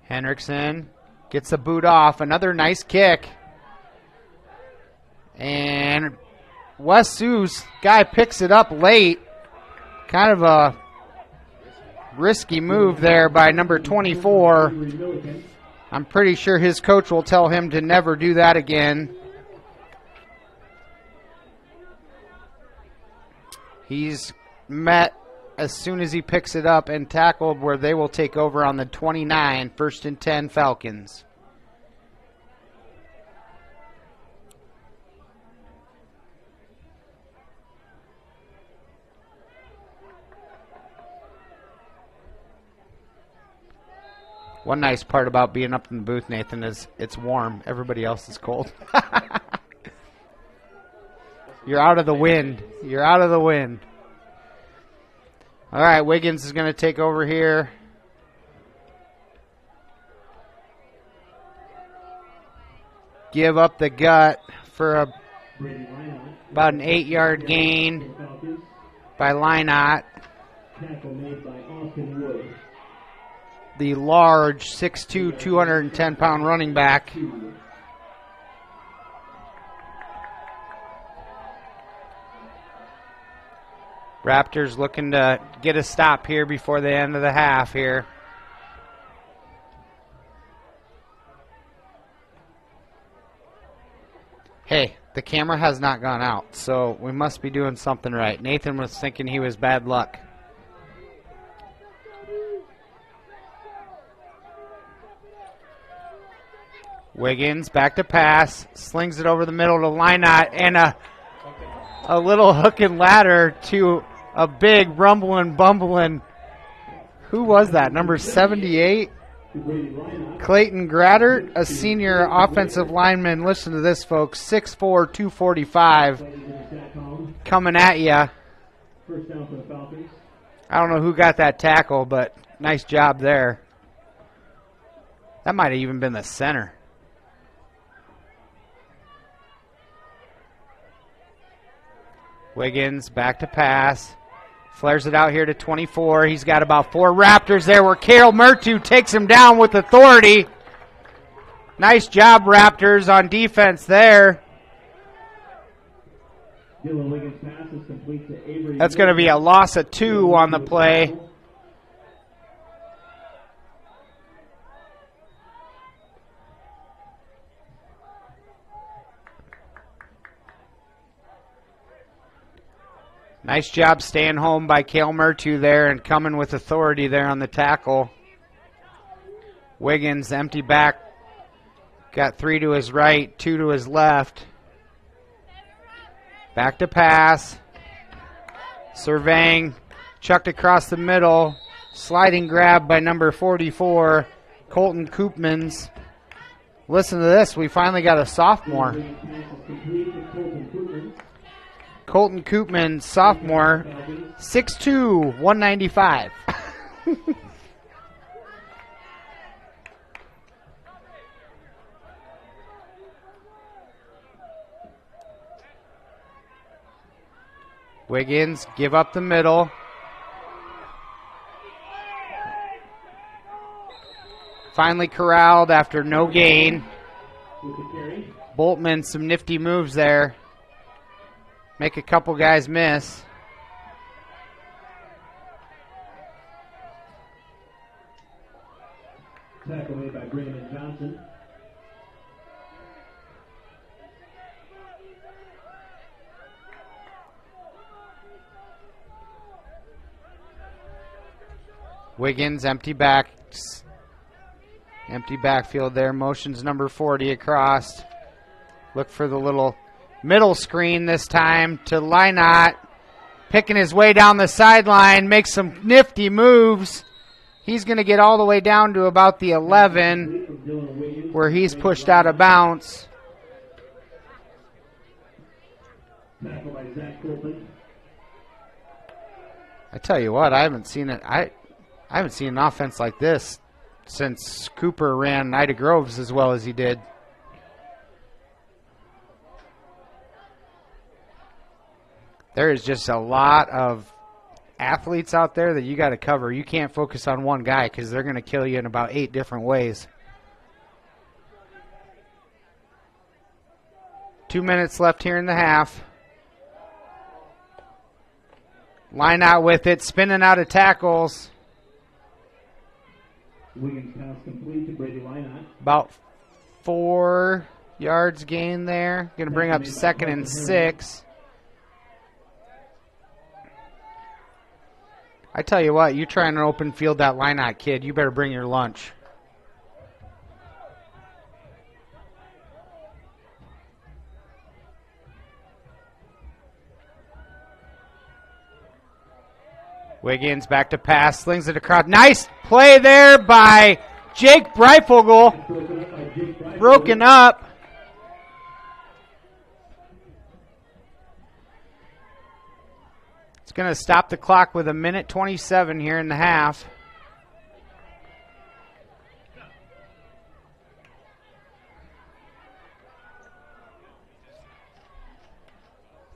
Hendrickson gets the boot off. Another nice kick. And West Sioux's guy picks it up late. Kind of a risky move there by number 24. I'm pretty sure his coach will tell him to never do that again. He's met as soon as he picks it up and tackled where they will take over on the 29, 1st and 10 Falcons. One nice part about being up in the booth, Nathan, is it's warm. Everybody else is cold. You're out of the wind. You're out of the wind. All right, Wiggins is going to take over here. Give up the gut for about an 8-yard gain by Lynott. The large 6'2", 210-pound running back. Raptors looking to get a stop here before the end of the half here. Hey, the camera has not gone out, so we must be doing something right. Nathan was thinking he was bad luck. Wiggins back to pass, slings it over the middle to Lynott, and a little hook and ladder to a big rumbling, bumbling. Who was that? Number 78? Clayton Graddert, a senior offensive lineman. Listen to this, folks. 6'4", 245. Coming at you. I don't know who got that tackle, but nice job there. That might have even been the center. Wiggins back to pass. Flares it out here to 24. He's got about 4 Raptors there where Carol Mertu takes him down with authority. Nice job, Raptors, on defense there. That's going to be a loss of 2 on the play. Nice job staying home by Cale Mertu there and coming with authority there on the tackle. Wiggins, empty back. Got 3 to his right, 2 to his left. Back to pass. Surveying. Chucked across the middle. Sliding grab by number 44, Colton Koopmans. Listen to this. We finally got a sophomore. Colton Koopmans, sophomore, 6'2", 195. Wiggins, give up the middle. Finally corralled after no gain. Boltman, some nifty moves there. Make a couple guys miss. Tackle made by Brandon Johnson. Wiggins, empty backs. Empty backfield there. Motions number 40 across. Look for the little middle screen this time to Lynott. Picking his way down the sideline. Makes some nifty moves. He's going to get all the way down to about the 11 where he's pushed out of bounds. I tell you what, I haven't seen it. I haven't seen an offense like this since Cooper ran Ida Groves as well as he did. There is just a lot of athletes out there that you got to cover. You can't focus on one guy because they're going to kill you in about 8 different ways. 2 minutes left here in the half. Line out with it, spinning out of tackles. Wiggins pass complete to Brady Lynott. About 4 yards gain there. Going to bring up 2nd and 6. I tell you what, you try and open field that Lynott kid, you better bring your lunch. Wiggins back to pass, slings it across. Nice play there by Jake Breifogel. Broken up. It's going to stop the clock with 1:27 here in the half.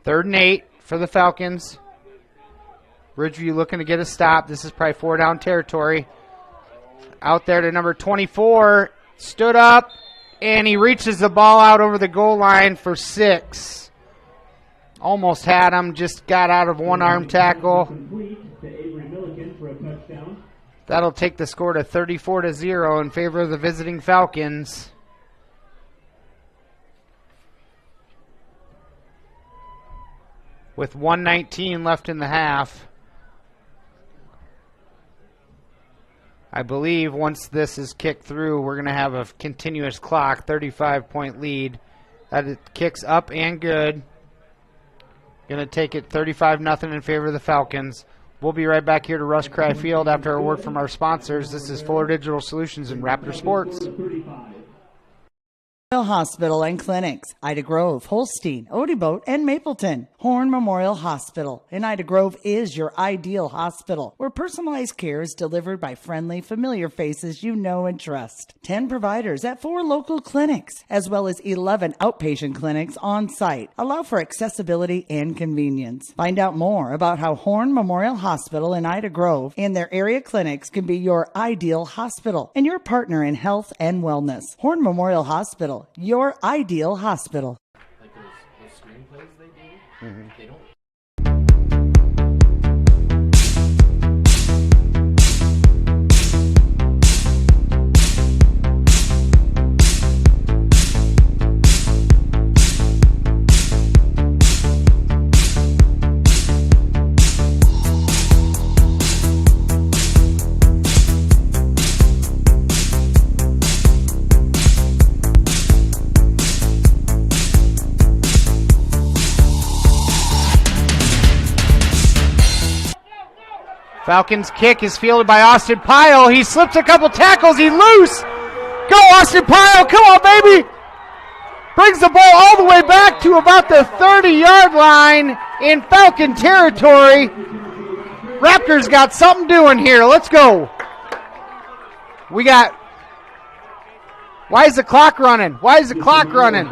Third and 8 for the Falcons. Ridgeview looking to get a stop. This is probably 4 down territory. Out there to number 24. Stood up, and he reaches the ball out over the goal line for 6. Almost had him. Just got out of one-arm tackle. That'll take the score to 34-0 in favor of the visiting Falcons. With 1:19 left in the half. I believe once this is kicked through, we're going to have a continuous clock, 35-point lead. That it kicks up and good. Going to take it 35-0 in favor of the Falcons. We'll be right back here to Rush Cry Field after a word from our sponsors. This is Fuller Digital Solutions and Raptor Sports. Hospital and Clinics, Ida Grove, Holstein, Odeboat, and Mapleton. Horn Memorial Hospital in Ida Grove is your ideal hospital, where personalized care is delivered by friendly, familiar faces you know and trust. 10 providers at 4 local clinics, as well as 11 outpatient clinics on site, allow for accessibility and convenience. Find out more about how Horn Memorial Hospital in Ida Grove and their area clinics can be your ideal hospital and your partner in health and wellness. Horn Memorial Hospital, your ideal hospital. Like those screenplays they do, they don't. Falcons kick is fielded by Austin Pyle. He slips a couple tackles. He's loose. Go, Austin Pyle. Come on, baby. Brings the ball all the way back to about the 30-yard line in Falcon territory. Raptors got something doing here. Let's go. We got... Why is the clock running? Why is the clock running?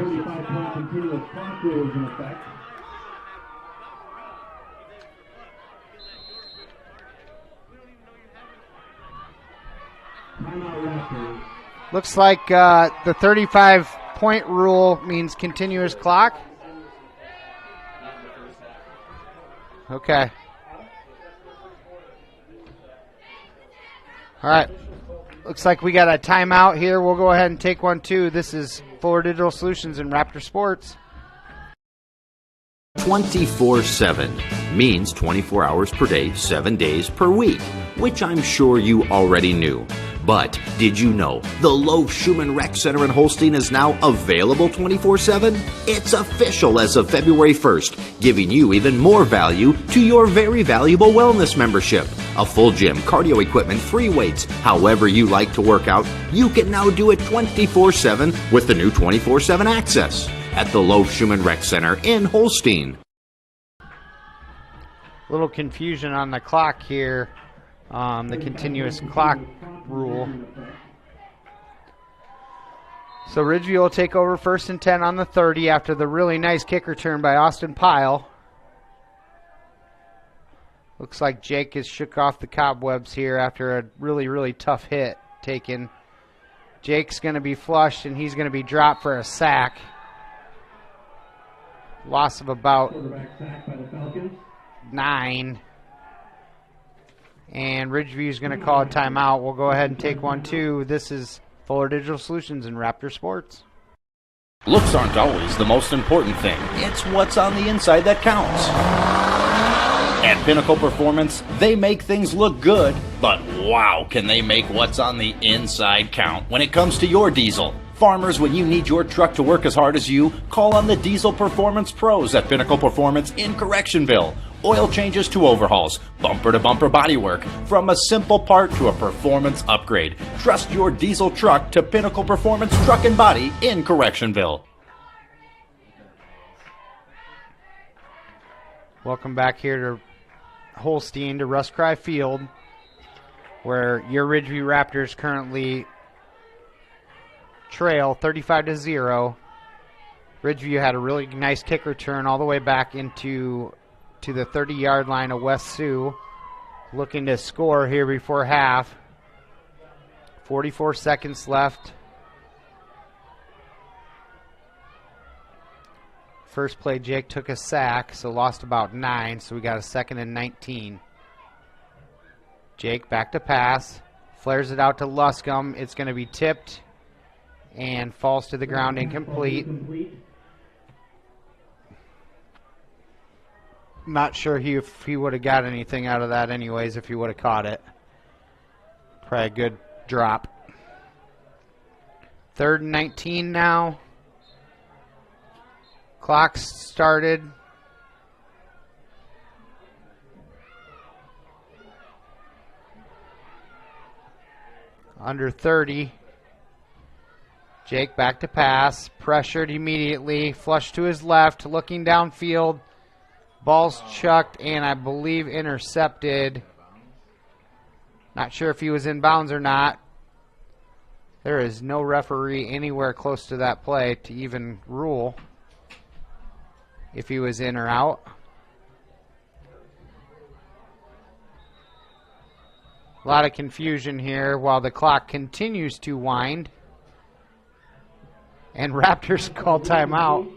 Looks like the 35-point rule means continuous clock. Okay. All right. Looks like we got a timeout here. We'll go ahead and take one, too. This is Fuller Digital Solutions and Raptor Sports. 24/7 means 24 hours per day, 7 days per week, which I'm sure you already knew. But did you know the Loaf Schumann Rec Center in Holstein is now available 24/7? It's official as of February 1st, giving you even more value to your very valuable wellness membership. A full gym, cardio equipment, free weights, however you like to work out, you can now do it 24/7 with the new 24/7 access at the Loaf Schumann Rec Center in Holstein. Little confusion on the clock here, the continuous clock rule. So Ridgeview will take over 1st and 10 on the 30 after the really nice kick return by Austin Pyle. Looks like Jake has shook off the cobwebs here after a really, really tough hit taken. Jake's going to be flushed and he's going to be dropped for a sack. Loss of about 9. And Ridgeview is going to call a timeout. We'll go ahead and take one, too. This is Fuller Digital Solutions and Raptor Sports. Looks aren't always the most important thing. It's what's on the inside that counts. At Pinnacle Performance, they make things look good, but wow, can they make what's on the inside count when it comes to your diesel. Farmers, when you need your truck to work as hard as you, call on the Diesel Performance Pros at Pinnacle Performance in Correctionville. Oil changes to overhauls, bumper-to-bumper bodywork, from a simple part to a performance upgrade. Trust your diesel truck to Pinnacle Performance Truck and Body in Correctionville. Welcome back here to Holstein, to Russ Cry Field, where your Ridgeview Raptors currently trail 35-0. Ridgeview had a really nice kick return all the way back into the 30-yard line of West Sioux, looking to score here before half. 44 seconds left. First play, Jake took a sack, so lost about 9, so we got a 2nd and 19. Jake back to pass, flares it out to Luscombe. It's going to be tipped and falls to the ground incomplete. Not sure if he would have got anything out of that anyways if he would have caught it. Probably a good drop. 3rd and 19 now. Clock started. Under 30. Jake back to pass. Pressured immediately. Flushed to his left. Looking downfield. Ball's chucked and I believe intercepted. Not sure if he was in bounds or not. There is no referee anywhere close to that play to even rule if he was in or out. A lot of confusion here while the clock continues to wind. And Raptors call timeout.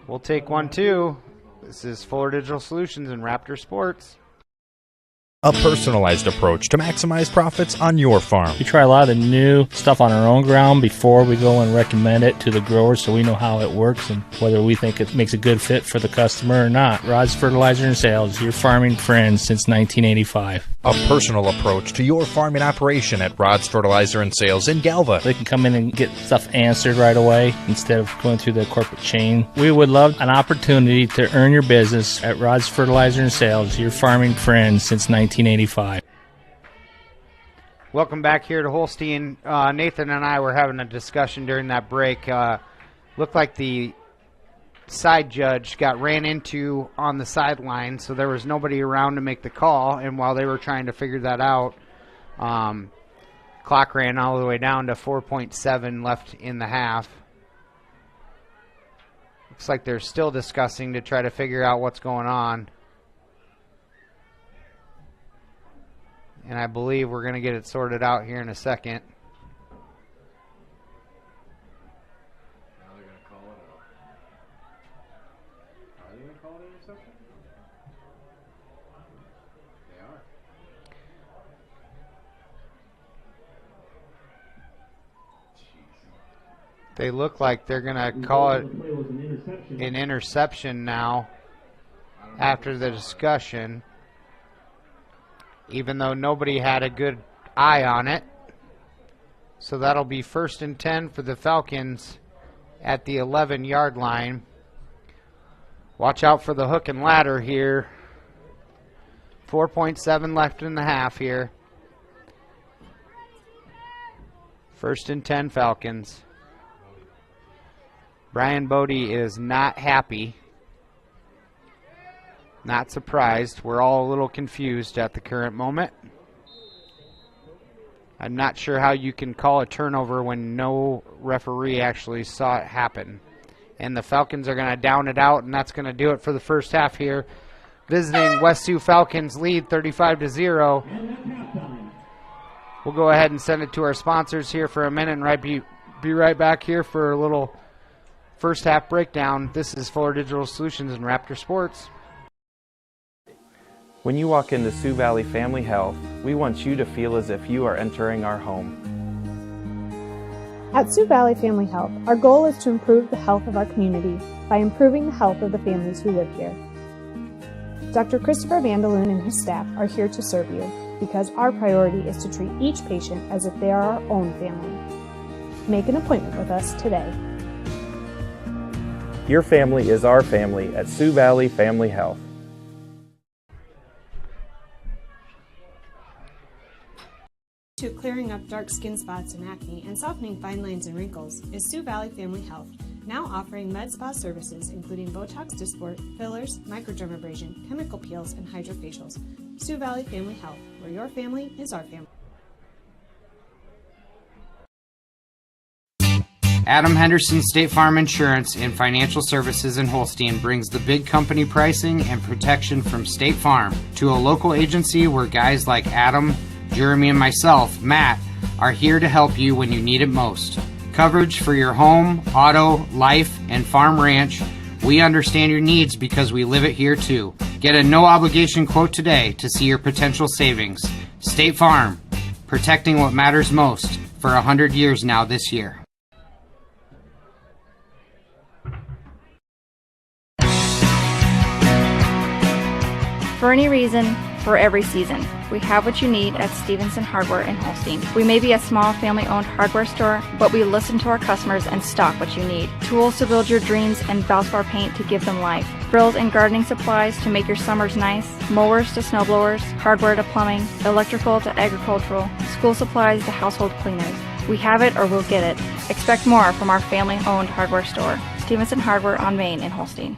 We'll take one, too. This is Fuller Digital Solutions and Raptor Sports. A personalized approach to maximize profits on your farm. We try a lot of the new stuff on our own ground before we go and recommend it to the growers so we know how it works and whether we think it makes a good fit for the customer or not. Rod's Fertilizer and Sales, your farming friends since 1985. A personal approach to your farming operation at Rod's Fertilizer and Sales in Galva. They can come in and get stuff answered right away instead of going through the corporate chain. We would love an opportunity to earn your business at Rod's Fertilizer and Sales, your farming friend since 1985. Welcome back here to Holstein. Nathan and I were having a discussion during that break. Looked like the side judge got ran into on the sideline, so there was nobody around to make the call, and while they were trying to figure that out, clock ran all the way down to 4.7 left in the half. Looks like they're still discussing to try to figure out what's going on, and I believe we're going to get it sorted out here in a second. They look like they're going to call it an interception now after the discussion, even though nobody had a good eye on it. So that'll be 1st and 10 for the Falcons at the 11-yard line. Watch out for the hook and ladder here. 4.7 left in the half here. 1st and 10 Falcons. Brian Bodie is not happy. Not surprised. We're all a little confused at the current moment. I'm not sure how you can call a turnover when no referee actually saw it happen. And the Falcons are going to down it out, and that's going to do it for the first half here. Visiting West Sioux Falcons lead 35-0. We'll go ahead and send it to our sponsors here for a minute and be right back here for a little first half breakdown. This is Fuller Digital Solutions and Raptor Sports. When you walk into Sioux Valley Family Health, we want you to feel as if you are entering our home. At Sioux Valley Family Health, our goal is to improve the health of our community by improving the health of the families who live here. Dr. Christopher Vandaloon and his staff are here to serve you because our priority is to treat each patient as if they are our own family. Make an appointment with us today. Your family is our family at Sioux Valley Family Health. To clearing up dark skin spots and acne and softening fine lines and wrinkles is Sioux Valley Family Health, now offering med spa services including Botox Dysport, fillers, microdermabrasion, chemical peels, and hydrofacials. Sioux Valley Family Health, where your family is our family. Adam Henderson State Farm Insurance and Financial Services in Holstein brings the big company pricing and protection from State Farm to a local agency where guys like Adam, Jeremy, and myself, Matt, are here to help you when you need it most. Coverage for your home, auto, life, and farm ranch. We understand your needs because we live it here too. Get a no-obligation quote today to see your potential savings. State Farm, protecting what matters most for 100 years now this year. For any reason, for every season, we have what you need at Stevenson Hardware in Holstein. We may be a small family-owned hardware store, but we listen to our customers and stock what you need. Tools to build your dreams and Valspar paint to give them life. Grills and gardening supplies to make your summers nice. Mowers to snowblowers, hardware to plumbing, electrical to agricultural, school supplies to household cleaners. We have it or we'll get it. Expect more from our family-owned hardware store. Stevenson Hardware on Main in Holstein.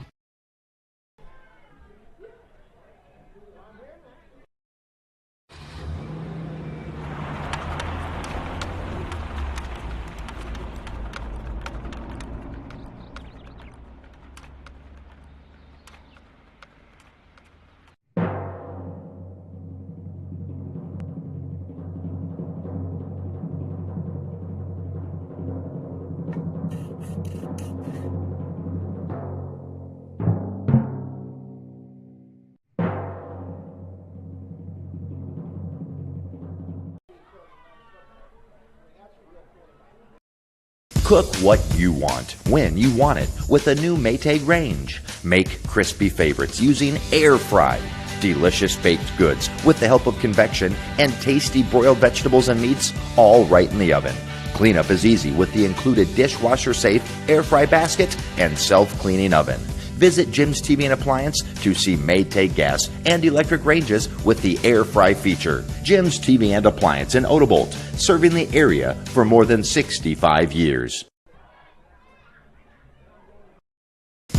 Cook what you want, when you want it, with a new Maytag range. Make crispy favorites using air fry. delicious baked goods with the help of convection, and tasty broiled vegetables and meats, all right in the oven. Cleanup is easy with the included dishwasher-safe air fry basket and self-cleaning oven. Visit Jim's TV and Appliance to see Maytag gas and electric ranges with the air fry feature. Jim's TV and Appliance in Odebolt, serving the area for more than 65 years.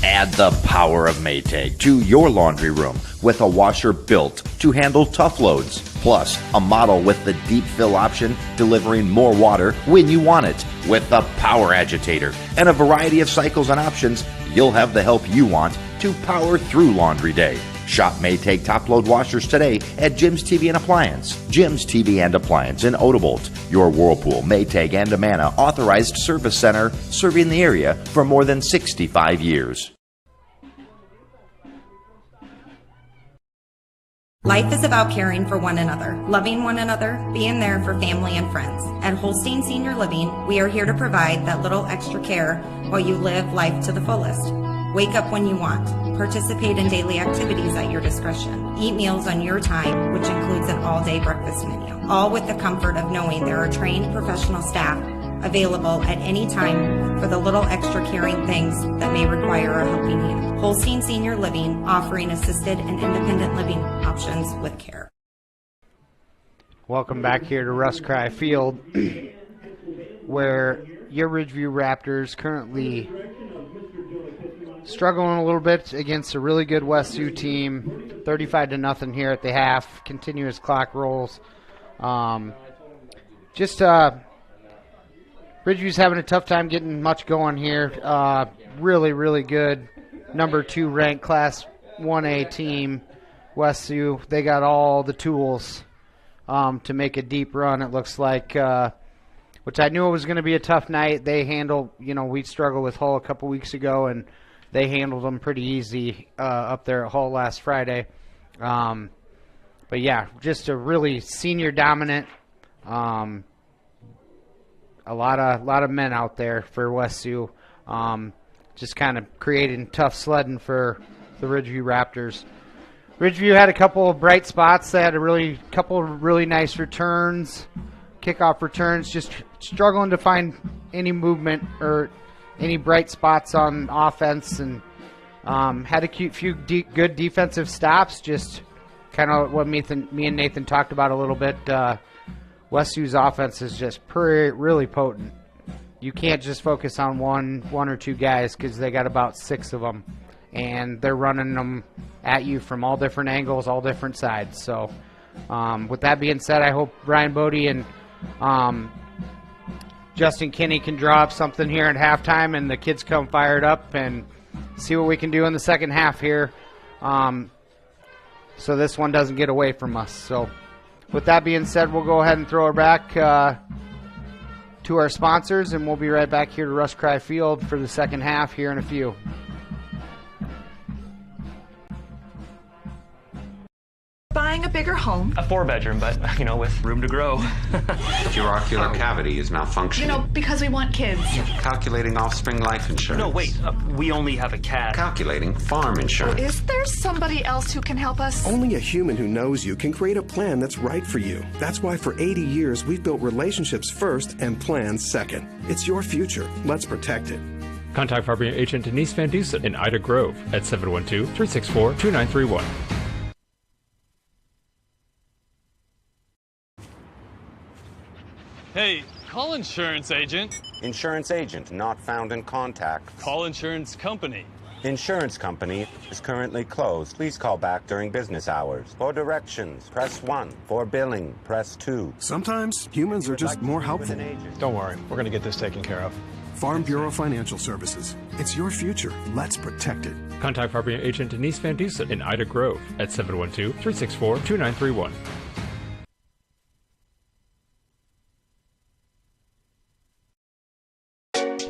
Add the power of Maytag to your laundry room with a washer built to handle tough loads. Plus, a model with the deep fill option delivering more water when you want it. With the power agitator and a variety of cycles and options, you'll have the help you want to power through laundry day. Shop Maytag top-load washers today at Jim's TV and Appliance. Jim's TV and Appliance in Odebolt, your Whirlpool, Maytag, and Amana authorized service center, serving the area for more than 65 years. Life is about caring for one another, loving one another, being there for family and friends. At Holstein Senior Living, we are here to provide that little extra care while you live life to the fullest. Wake up when you want. Participate in daily activities at your discretion. Eat meals on your time, which includes an all-day breakfast menu. All with the comfort of knowing there are trained professional staff available at any time for the little extra caring things that may require a helping hand. Holstein Senior Living, offering assisted and independent living options with care. Welcome back here to Russ Cry Field, where your Ridgeview Raptors currently struggling a little bit against a really good West Sioux team. 35-0 here at the half. Continuous clock rolls. Ridgeview's having a tough time getting much going here. Really, really good number 2 ranked Class 1A team, West Sioux. They got all the tools to make a deep run, it looks like, which I knew it was going to be a tough night. They handled, we struggled with Hull a couple weeks ago, and they handled them pretty easy up there at Hull last Friday. But yeah, just a really senior dominant. A lot of men out there for West Sioux, just kind of creating tough sledding for the Ridgeview Raptors. Ridgeview had a couple of bright spots. They had couple of really nice returns, kickoff returns. Just struggling to find any movement or any bright spots on offense, and had a few good defensive stops. Just kind of what me and Nathan talked about a little bit. West Sioux's offense is just really potent. You can't just focus on one or two guys because they got about 6 of them, and they're running them at you from all different angles, all different sides. So with that being said, I hope Ryan Bodie and Justin Kinney can draw up something here at halftime, and the kids come fired up and see what we can do in the second half here, so this one doesn't get away from us. So with that being said, we'll go ahead and throw it back to our sponsors, and we'll be right back here to Russ Cry Field for the second half here in a few. Buying a bigger home. A 4-bedroom, but, with room to grow. Your ocular cavity is malfunctioning. Because we want kids. Calculating offspring life insurance. No, wait. We only have a cat. Calculating farm insurance. Is there somebody else who can help us? Only a human who knows you can create a plan that's right for you. That's why for 80 years we've built relationships first and plans second. It's your future. Let's protect it. Contact Farming Agent Denise Van Dusen in Ida Grove at 712-364-2931. Hey, call insurance agent. Insurance agent not found in contact. Call insurance company. Insurance company is currently closed. Please call back during business hours. For directions, press 1. For billing, press 2. Sometimes humans are just more helpful. Don't worry, we're going to get this taken care of. Farm Bureau Financial Services. It's your future. Let's protect it. Contact Farming Agent Denise Van Dusen in Ida Grove at 712-364-2931.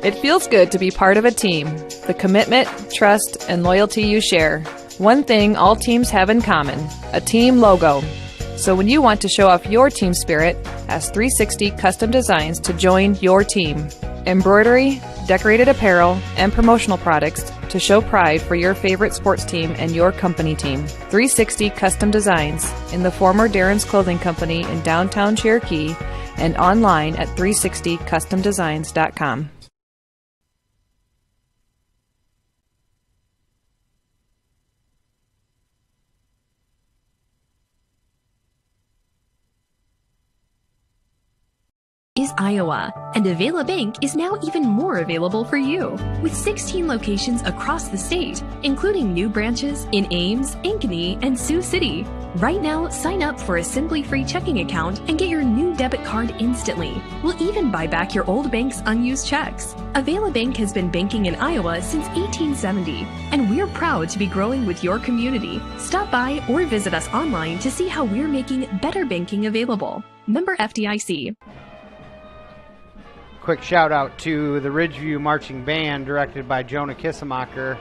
It feels good to be part of a team. The commitment, trust, and loyalty you share. One thing all teams have in common, a team logo. So when you want to show off your team spirit, ask 360 Custom Designs to join your team. Embroidery, decorated apparel, and promotional products to show pride for your favorite sports team and your company team. 360 Custom Designs in the former Darren's Clothing Company in downtown Cherokee and online at 360customdesigns.com. Is Iowa, and Avela Bank is now even more available for you. With 16 locations across the state, including new branches in Ames, Ankeny, and Sioux City. Right now, sign up for a Simply Free checking account and get your new debit card instantly. We'll even buy back your old bank's unused checks. Avela Bank has been banking in Iowa since 1870, and we're proud to be growing with your community. Stop by or visit us online to see how we're making better banking available. Member FDIC. Quick shout out to the Ridgeview Marching Band, directed by Jonah Kissemacher.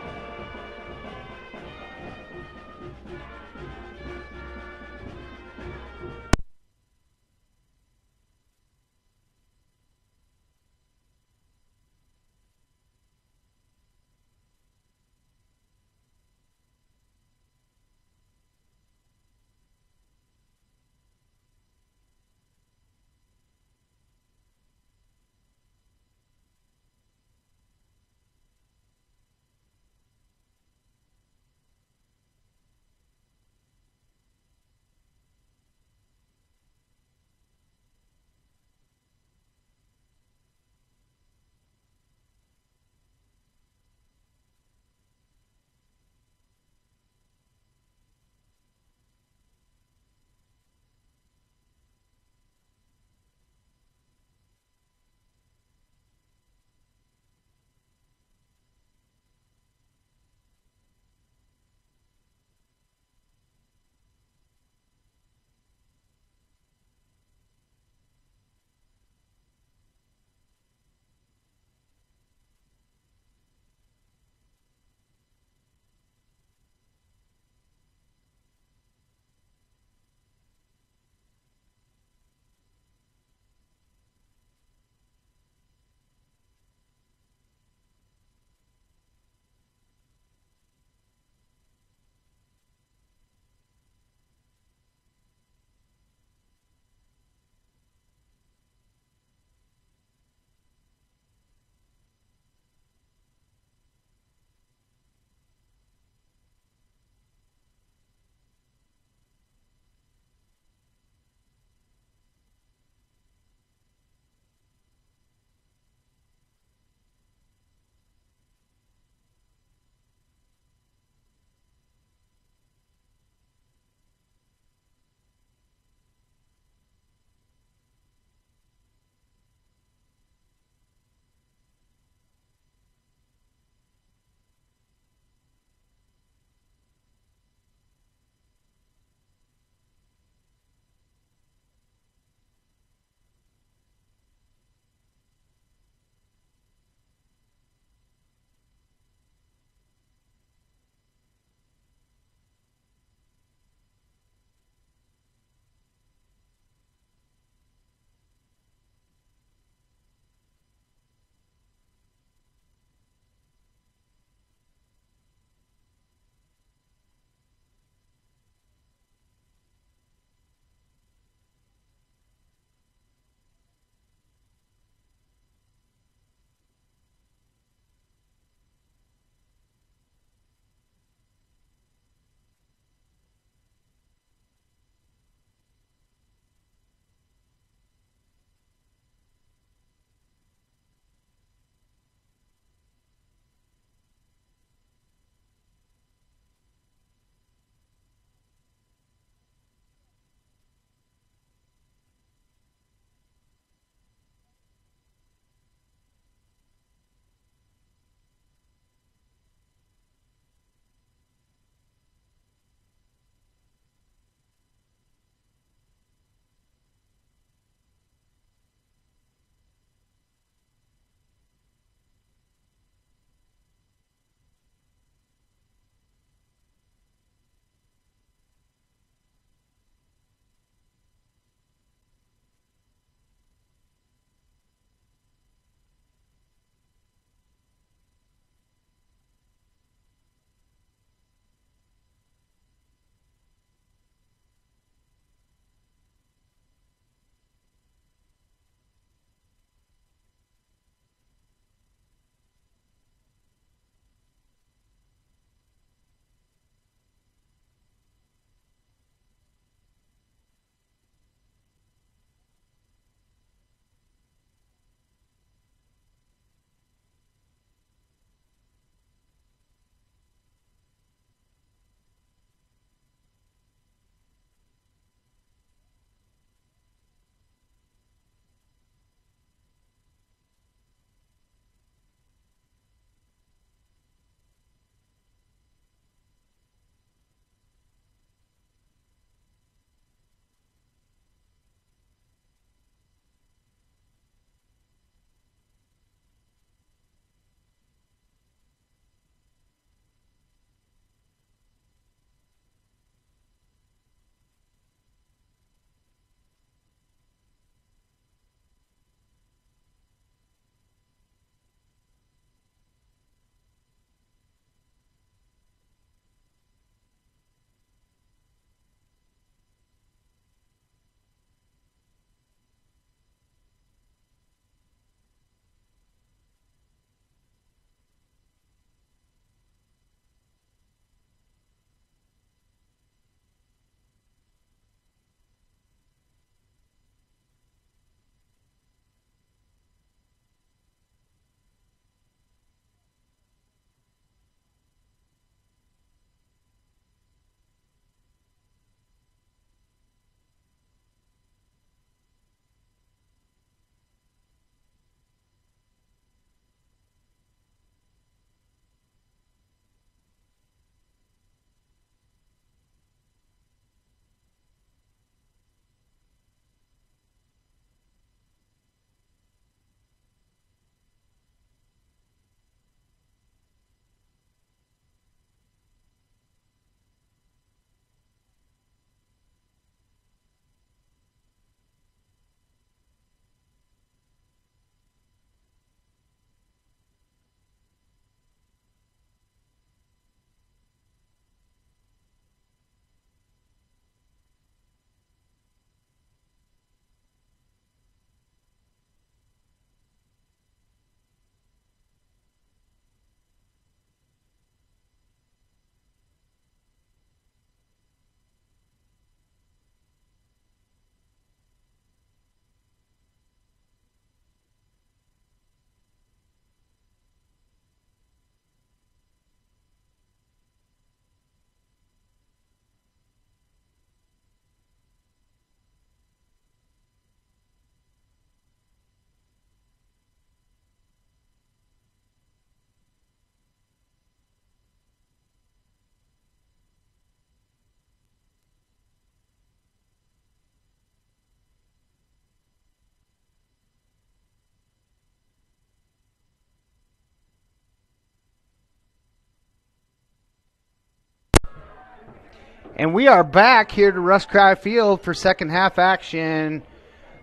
And we are back here to Rush Cry Field for second half action.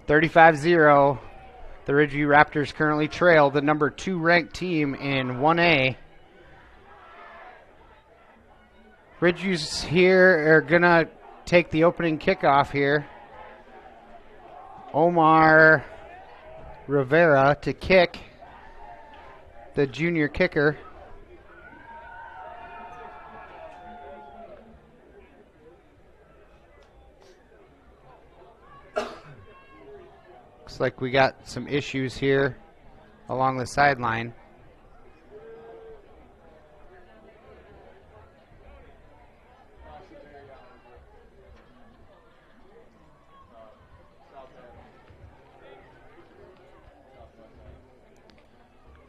35-0. The Ridgeview Raptors currently trail the number 2 ranked team in 1A. Ridgeview's here are going to take the opening kickoff here. Omar Rivera to kick, the junior kicker. Looks like we got some issues here along the sideline.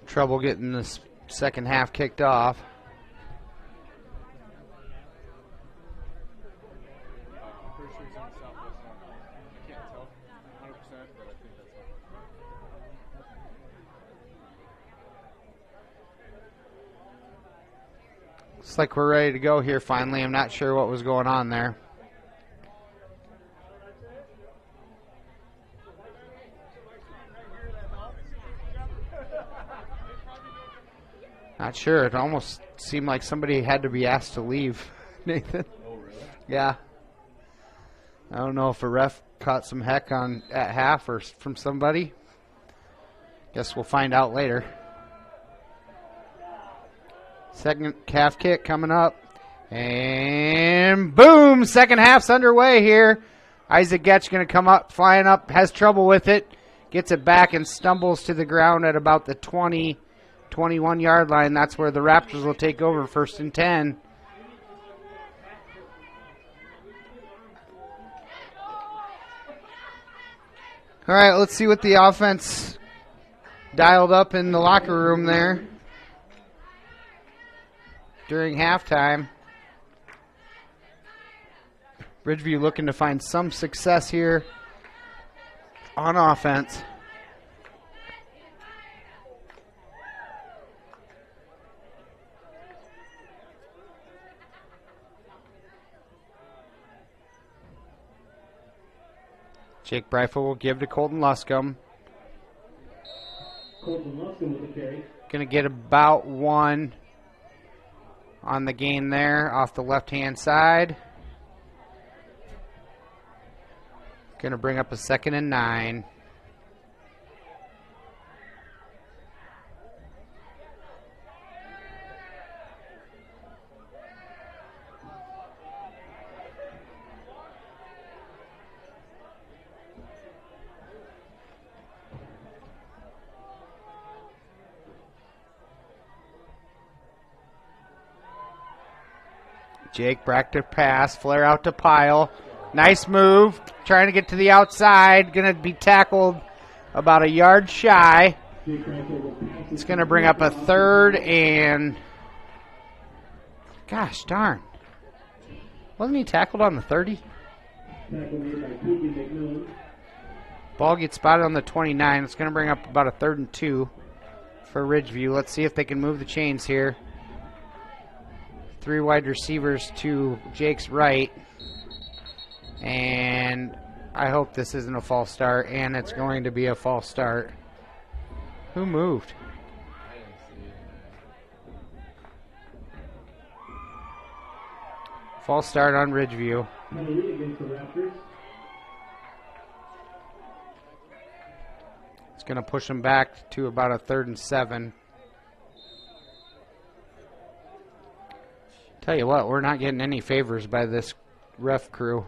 Trouble getting this second half kicked off. Looks like we're ready to go here finally. I'm not sure what was going on there. Not sure. It almost seemed like somebody had to be asked to leave, Nathan. Oh, really? Yeah. I don't know if a ref caught some heck on at half or from somebody. Guess we'll find out later. Second calf kick coming up. And boom! Second half's underway here. Isaac Getch going to come up, flying up, has trouble with it. Gets it back and stumbles to the ground at about the 20, 21-yard line. That's where the Raptors will take over, 1st and 10. All right, let's see what the offense dialed up in the locker room there during halftime. Ridgeview looking to find some success here on offense. Jake Breifel will give to Colton Luscombe. Colton Luscombe with the carry. Going to get about 1 on the gain there off the left-hand side. Going to bring up a 2nd and 9. Jake back to pass, flare out to Pyle. Nice move, trying to get to the outside. Going to be tackled about a yard shy. It's going to bring up a 3rd and... Gosh darn. Wasn't he tackled on the 30? Ball gets spotted on the 29. It's going to bring up about a 3rd and 2 for Ridgeview. Let's see if they can move the chains here. 3 wide receivers to Jake's right. And I hope this isn't a false start, and it's going to be a false start. Who moved? False start on Ridgeview. It's going to push them back to about a 3rd and 7. Tell you what, we're not getting any favors by this ref crew.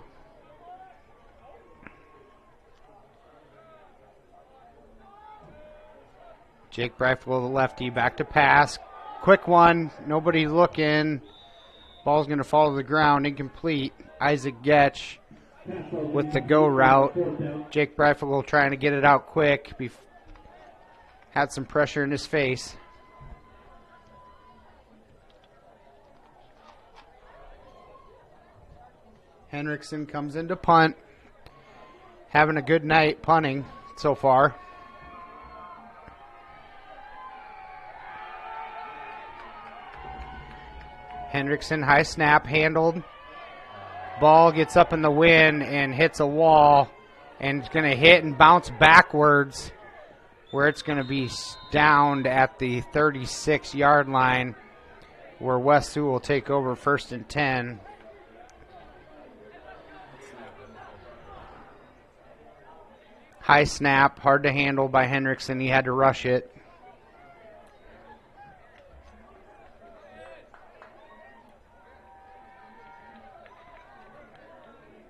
Jake Breifel, the lefty, back to pass. Quick one, nobody looking. Ball's going to fall to the ground, incomplete. Isaac Getch with the go route. Jake Breifel trying to get it out quick. Had some pressure in his face. Henriksen comes in to punt. Having a good night punting so far. Henriksen, high snap, handled. Ball gets up in the wind and hits a wall, and it's going to hit and bounce backwards, where it's going to be downed at the 36-yard line, where West Sioux will take over 1st and 10. High snap, hard to handle by Hendrickson. He had to rush it.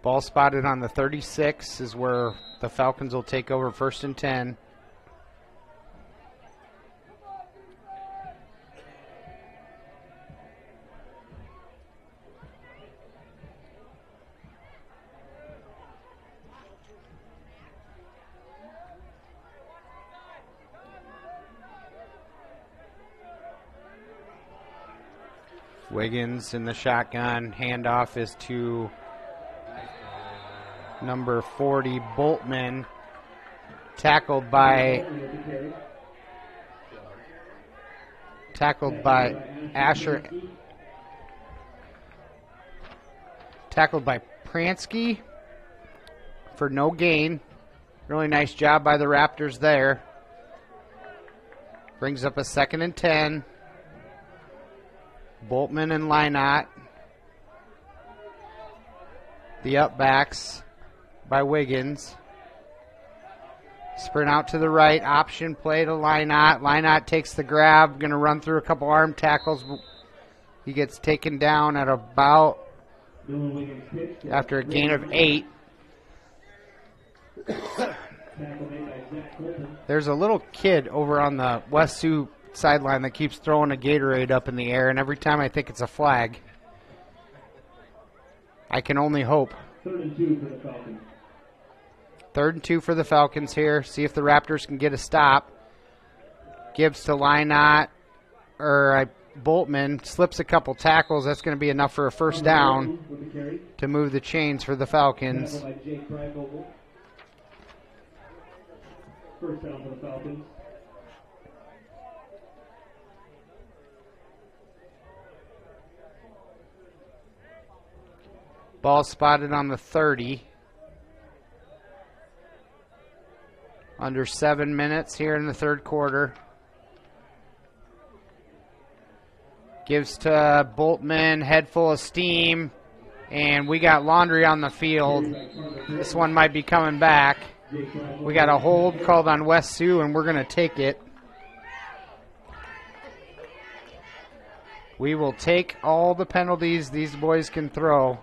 Ball spotted on the 36 is where the Falcons will take over 1st and 10. Wiggins in the shotgun. Handoff is to number 40, Boltman. Tackled by Asher. Tackled by Pransky for no gain. Really nice job by the Raptors there. Brings up a 2nd and 10. Boltman and Lynott. The upbacks by Wiggins. Sprint out to the right. Option play to Lynott. Lynott takes the grab. Going to run through a couple arm tackles. He gets taken down at about after a gain of 8. There's a little kid over on the West Sioux sideline that keeps throwing a Gatorade up in the air, and every time I think it's a flag. I can only hope. 3rd and 2 for the Falcons. 3rd and 2 for the Falcons here. See if the Raptors can get a stop. Gives to Lynott, Boltman. Slips a couple tackles. That's going to be enough for a 1st down to move the chains for the Falcons. 1st down for the Falcons. Ball spotted on the 30. Under 7 minutes here in the 3rd quarter. Gives to Boltman, head full of steam, and we got laundry on the field. This one might be coming back. We got a hold called on West Sioux, and we're going to take it. We will take all the penalties these boys can throw.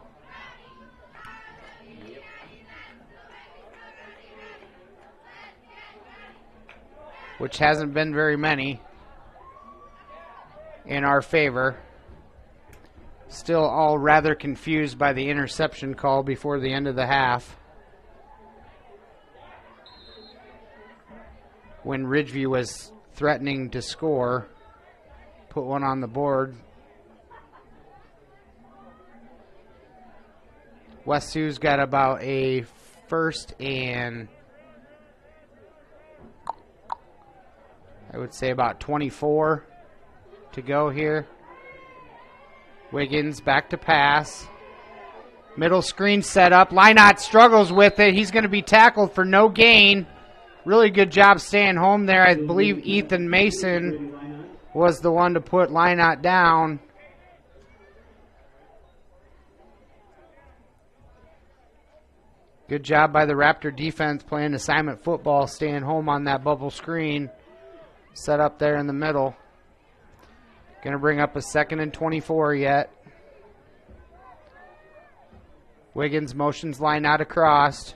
Which hasn't been very many in our favor. Still all rather confused by the interception call before the end of the half, when Ridgeview was threatening to score, put one on the board. West Sioux's got about a 1st and I would say about 24 to go here. Wiggins back to pass. Middle screen set up. Lynott struggles with it. He's going to be tackled for no gain. Really good job staying home there. I believe Ethan Mason was the one to put Lynott down. Good job by the Raptor defense playing assignment football, staying home on that bubble screen. Set up there in the middle. Going to bring up a 2nd and 24 yet. Wiggins motions Lynott across.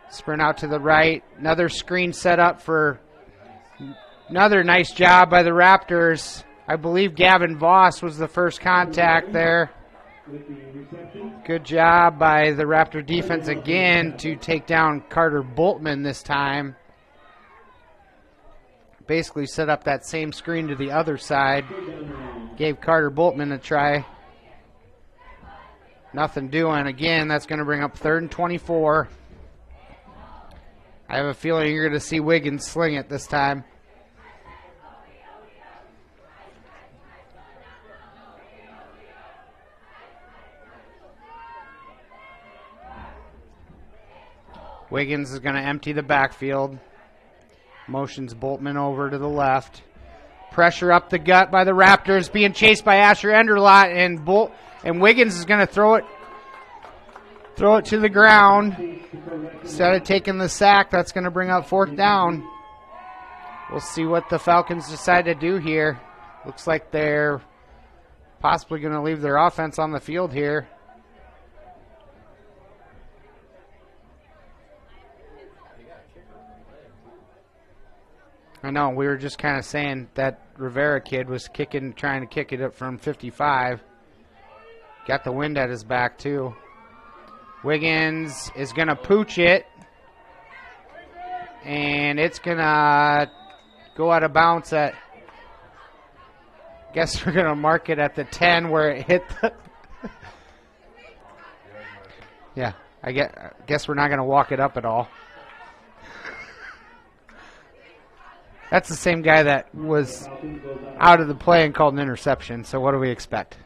Sprint out to the right. Another screen set up for another nice job by the Raptors. I believe Gavin Voss was the first contact there. Good job by the Raptor defense again to take down Carter Boltman this time. Basically set up that same screen to the other side. Gave Carter Boltman a try. Nothing doing. Again, that's going to bring up 3rd and 24. I have a feeling you're going to see Wiggins sling it this time. Wiggins is going to empty the backfield. Motions Boltman over to the left. Pressure up the gut by the Raptors, being chased by Asher Enderlot, and Wiggins is going to throw it to the ground. Instead of taking the sack, that's going to bring up 4th down. We'll see what the Falcons decide to do here. Looks like they're possibly going to leave their offense on the field here. I know, we were just kind of saying that Rivera kid was trying to kick it up from 55. Got the wind at his back, too. Wiggins is going to pooch it. And it's going to go out of bounds at, guess we're going to mark it at the 10 where it hit the. Yeah, I guess we're not going to walk it up at all. That's the same guy that was out of the play and called an interception, so what do we expect?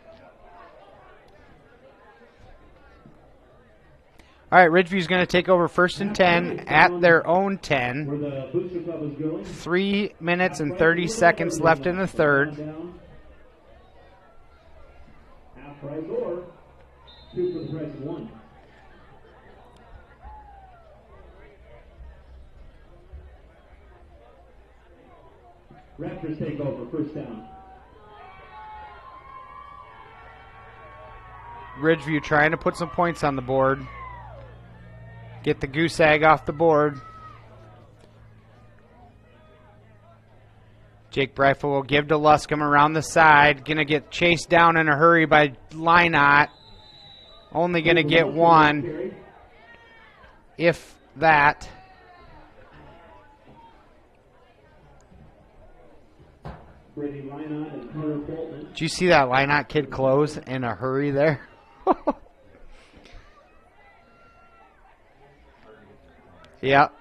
All right, Ridgeview's going to take over 1st and 10 at their own 10. 3 minutes and 30 seconds left in the third. Half price or 2 for the price of 1. Raptors take over, 1st down. Ridgeview trying to put some points on the board. Get the goose egg off the board. Jake Breifel will give to Luscombe around the side. Going to get chased down in a hurry by Lynott. Only going to get 1, if that. Did you see that Lynott kid close in a hurry there? Yep.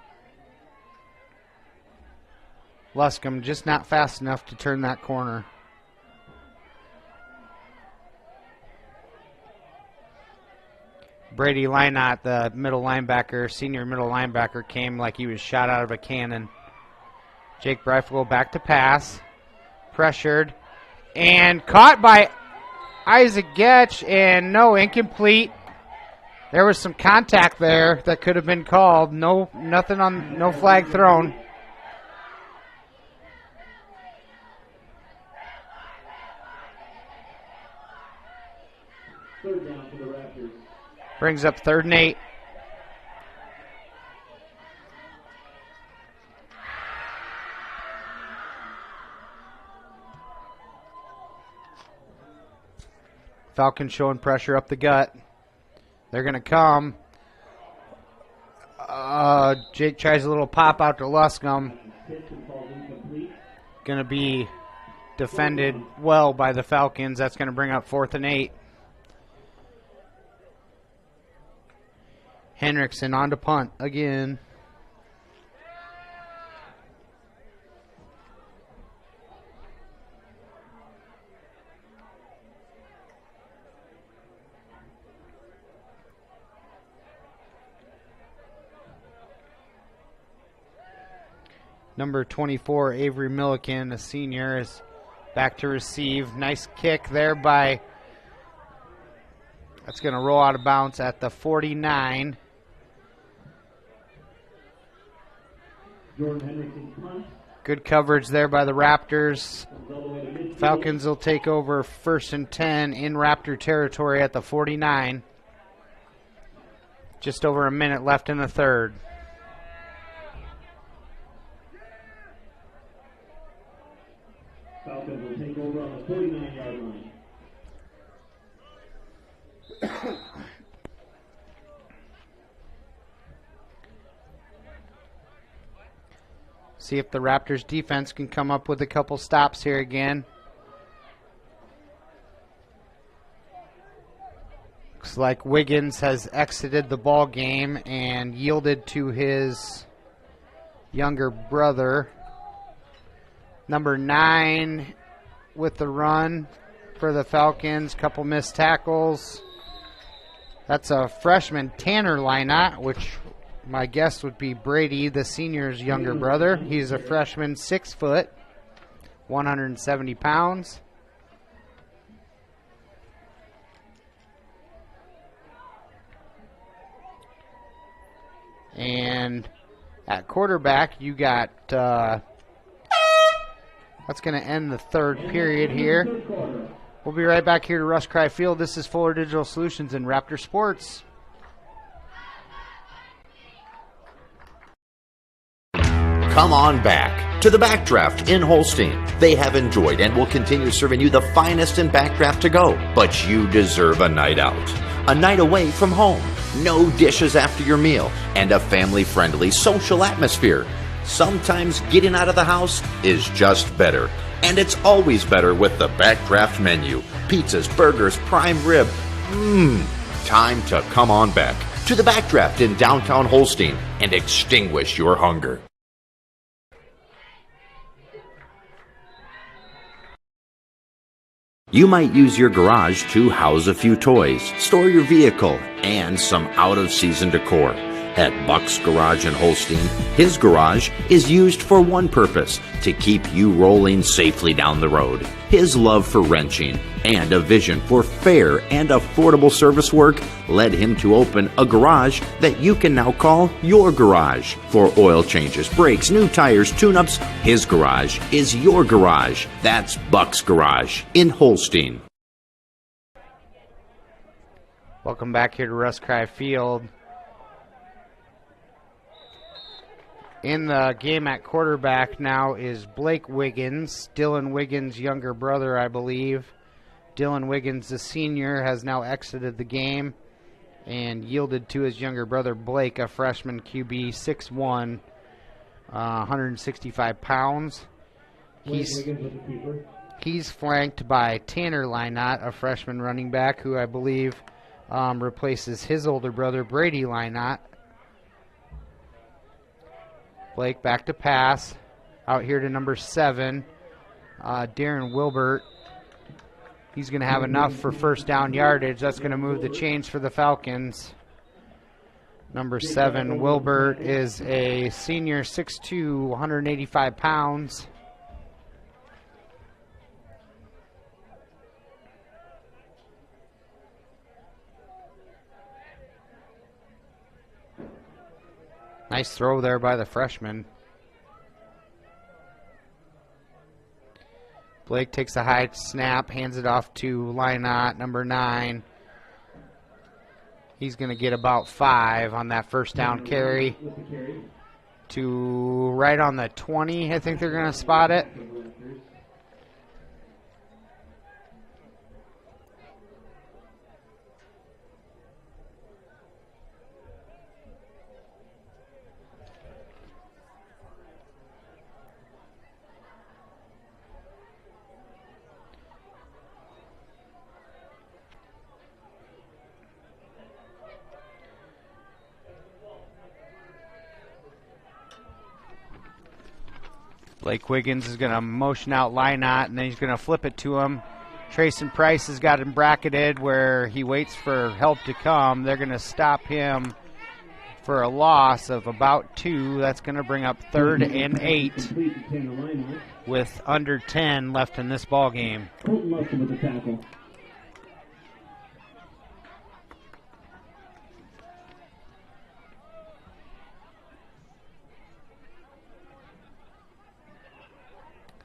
Luscombe just not fast enough to turn that corner. Brady Lynott, the middle linebacker, senior middle linebacker, came like he was shot out of a cannon. Jake Breifel back to pass. Pressured. And caught by Isaac Getch. And no, incomplete. There was some contact there that could have been called. No flag thrown. Third down for the Raptors. Brings up 3rd and 8. Falcons showing pressure up the gut. They're going to come. Jake tries a little pop out to Luscombe. Going to be defended well by the Falcons. That's going to bring up 4th and 8. Henriksen on to punt again. Number 24, Avery Milliken, a senior, is back to receive. Nice kick there by, that's going to roll out of bounds at the 49. Good coverage there by the Raptors. Falcons will take over 1st and 10 in Raptor territory at the 49. Just over a minute left in the third. Falcons will take over on the 49-yard line. See if the Raptors defense can come up with a couple stops here again. Looks like Wiggins has exited the ball game and yielded to his younger brother. Number 9 with the run for the Falcons. Couple missed tackles. That's a freshman, Tanner Lynott, which My guess would be Brady, the senior's younger brother. He's a freshman, 6 foot, 170 pounds. And at quarterback, you got, that's going to end the third period here. We'll be right back here to Rush Cry Field. This is Fuller Digital Solutions and Raptor Sports. Come on back to the Backdraft in Holstein. They have enjoyed and will continue serving you the finest in backdraft to go. But you deserve a night out. A night away from home. No dishes after your meal. And a family-friendly social atmosphere. Sometimes getting out of the house is just better. And it's always better with the Backdraft menu. Pizzas, burgers, prime rib. Time to come on back to the Backdraft in downtown Holstein and extinguish your hunger. You might use your garage to house a few toys, store your vehicle, and some out-of-season decor. At Buck's Garage in Holstein, his garage is used for one purpose, to keep you rolling safely down the road. His love for wrenching and a vision for fair and affordable service work led him to open a garage that you can now call your garage. For oil changes, brakes, new tires, tune-ups, his garage is your garage. That's Buck's Garage in Holstein. Welcome back here to Rush Cry Field. In the game at quarterback now is Blake Wiggins, Dylan Wiggins' younger brother, I believe. Dylan Wiggins, the senior, has now exited the game and yielded to his younger brother Blake, a freshman QB, 6'1", 165 pounds. He's flanked by Tanner Lynott, a freshman running back, who I believe replaces his older brother Brady Lynott. Blake back to pass. Out here to number 7, Darren Wilbert. He's going to have enough for first down yardage. That's going to move the chains for the Falcons. Number 7, Wilbert, is a senior, 6'2", 185 pounds. Nice throw there by the freshman. Blake takes a high snap, hands it off to Lynott, number 9. He's going to get about 5 on that first down carry. To right on the 20, I think they're going to spot it. Blake Wiggins is going to motion out Lynott, and then he's going to flip it to him. Trayson Price has got him bracketed where he waits for help to come. They're going to stop him for a loss of about 2. That's going to bring up 3rd and 8 with under 10 left in this ball game.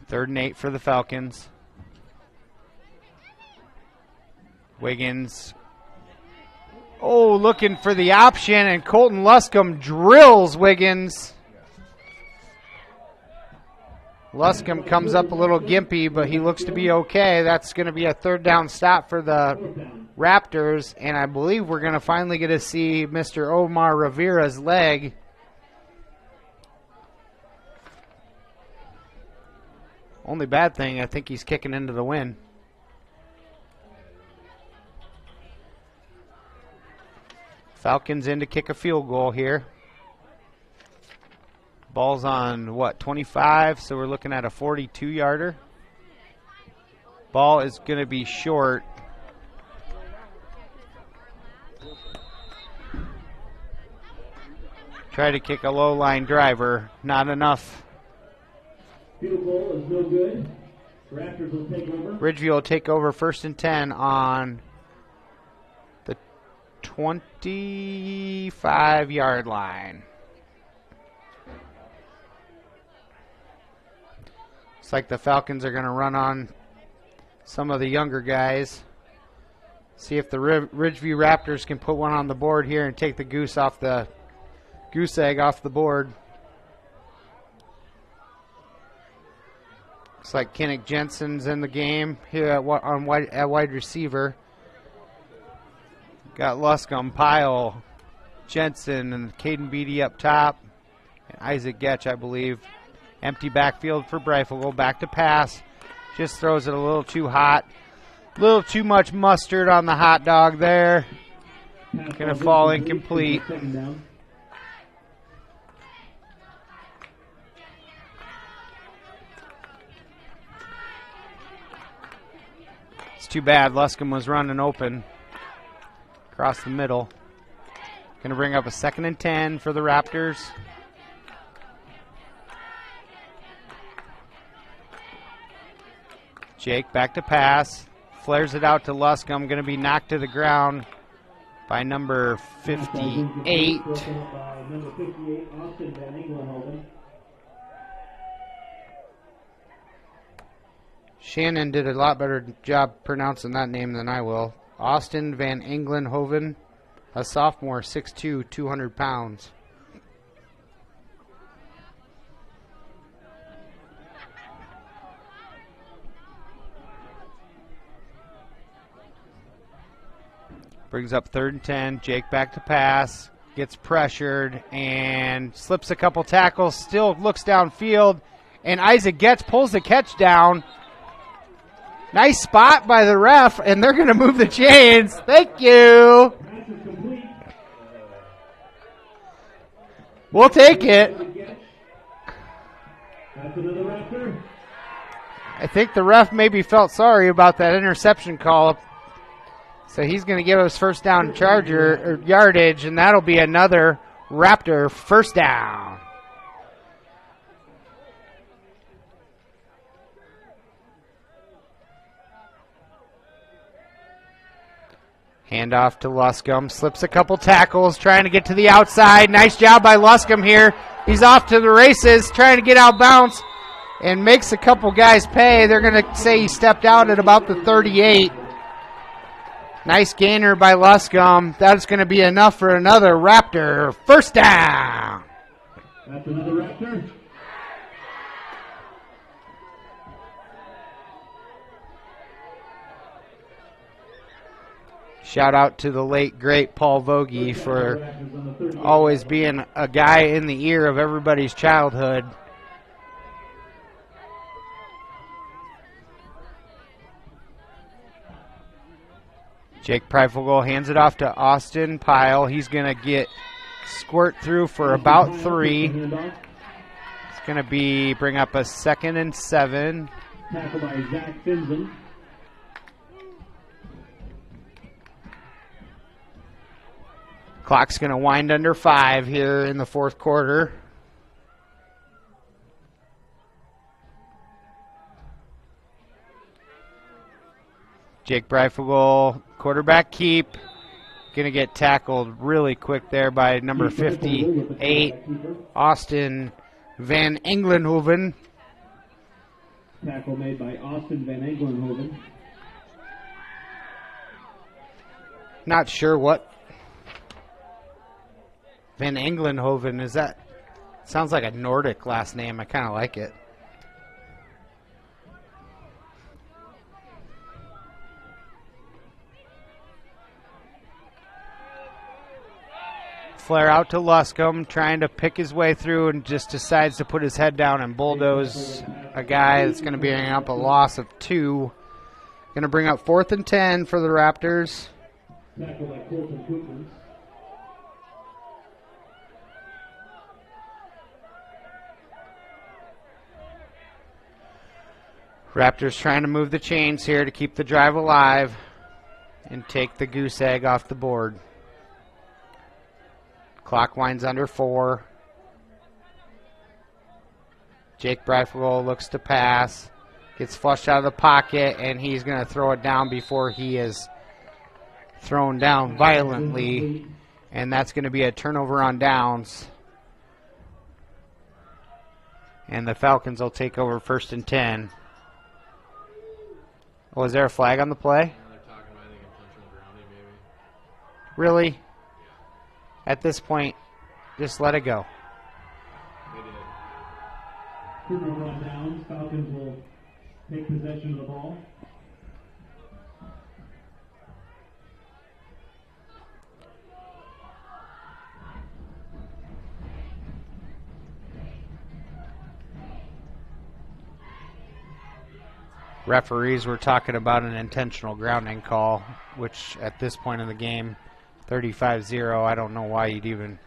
Third and 8 for the Falcons. Wiggins. Oh, looking for the option, and Colton Luscombe drills Wiggins. Luscombe comes up a little gimpy, but he looks to be okay. That's going to be a 3rd down stop for the Raptors, and I believe we're going to finally get to see Mr. Omar Rivera's leg. Only bad thing, I think he's kicking into the wind. Falcons in to kick a field goal here. Ball's on, 25, so we're looking at a 42-yarder. Ball is going to be short. Try to kick a low line driver. Not enough. Field goal is no good. Raptors will take over. Ridgeview will take over 1st and 10 on the 25-yard line. Looks like the Falcons are going to run on some of the younger guys. See if the Ridgeview Raptors can put one on the board here and take the goose egg off the board. Looks like Kinnick Jensen's in the game here at wide receiver. Got Luscombe, Pyle, Jensen, and Caden Beatty up top. And Isaac Getch, I believe. Empty backfield for Breifel. Back to pass. Just throws it a little too hot. A little too much mustard on the hot dog there. Going to fall incomplete. It's too bad. Luscombe was running open across the middle. Going to bring up a 2nd and 10 for the Raptors. Jake back to pass. Flares it out to Luscombe. Going to be knocked to the ground by number 58. Shannon did a lot better job pronouncing that name than I will. Austin Van Englenhoven, a sophomore, 6'2", 200 pounds. Brings up 3rd and 10. Jake back to pass. Gets pressured and slips a couple tackles. Still looks downfield. And Isaac pulls the catch down. Nice spot by the ref. And they're going to move the chains. Thank you. We'll take it. I think the ref maybe felt sorry about that interception call. So he's going to give us first down yardage, and that'll be another Raptor first down. Handoff to Luscombe. Slips a couple tackles, trying to get to the outside. Nice job by Luscombe here. He's off to the races, trying to get out bounce, and makes a couple guys pay. They're going to say he stepped out at about the 38. Nice gainer by Luscombe. That's going to be enough for another Raptor first down. That's another Raptor. Shout out to the late, great Paul Vogie for always being a guy in the ear of everybody's childhood. Jake Preifel hands it off to Austin Pyle. He's going to squirt through for about 3. It's going to bring up a 2nd and 7. Tackle by Zach Finzen. Clock's going to wind under 5 here in the 4th quarter. Jake Breifel, quarterback keep. Going to get tackled really quick there by number 58, Austin Van Englenhoven. Tackle made by Austin Van Englenhoven. Not sure what Van Englenhoven is that. Sounds like a Nordic last name. I kind of like it. Flare out to Luscombe, trying to pick his way through, and just decides to put his head down and bulldoze a guy that's going to bring up a loss of 2. Going to bring up 4th and 10 for the Raptors. Tackle by Colton Koopman. Raptors trying to move the chains here to keep the drive alive and take the goose egg off the board. Clock winds under 4. Jake Breifel looks to pass. Gets flushed out of the pocket, and he's going to throw it down before he is thrown down violently. And that's going to be a turnover on downs. And the Falcons will take over 1st and 10. Was there a flag on the play? Really? At this point, just let it go. Turnover on downs. Falcons will take possession of the ball. Referees were talking about an intentional grounding call, which at this point in the game, 35-0, I don't know why you'd even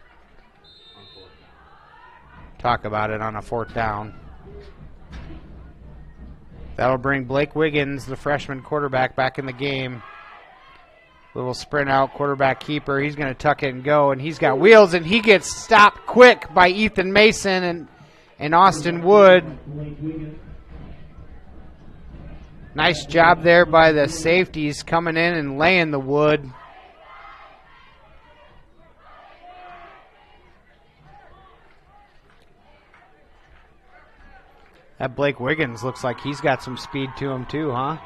talk about it on a 4th down. That'll bring Blake Wiggins, the freshman quarterback, back in the game. Little sprint out, quarterback keeper. He's going to tuck it and go, and he's got wheels, and he gets stopped quick by Ethan Mason and Austin Wood. Nice job there by the safeties coming in and laying the wood. That Blake Wiggins looks like he's got some speed to him too, huh?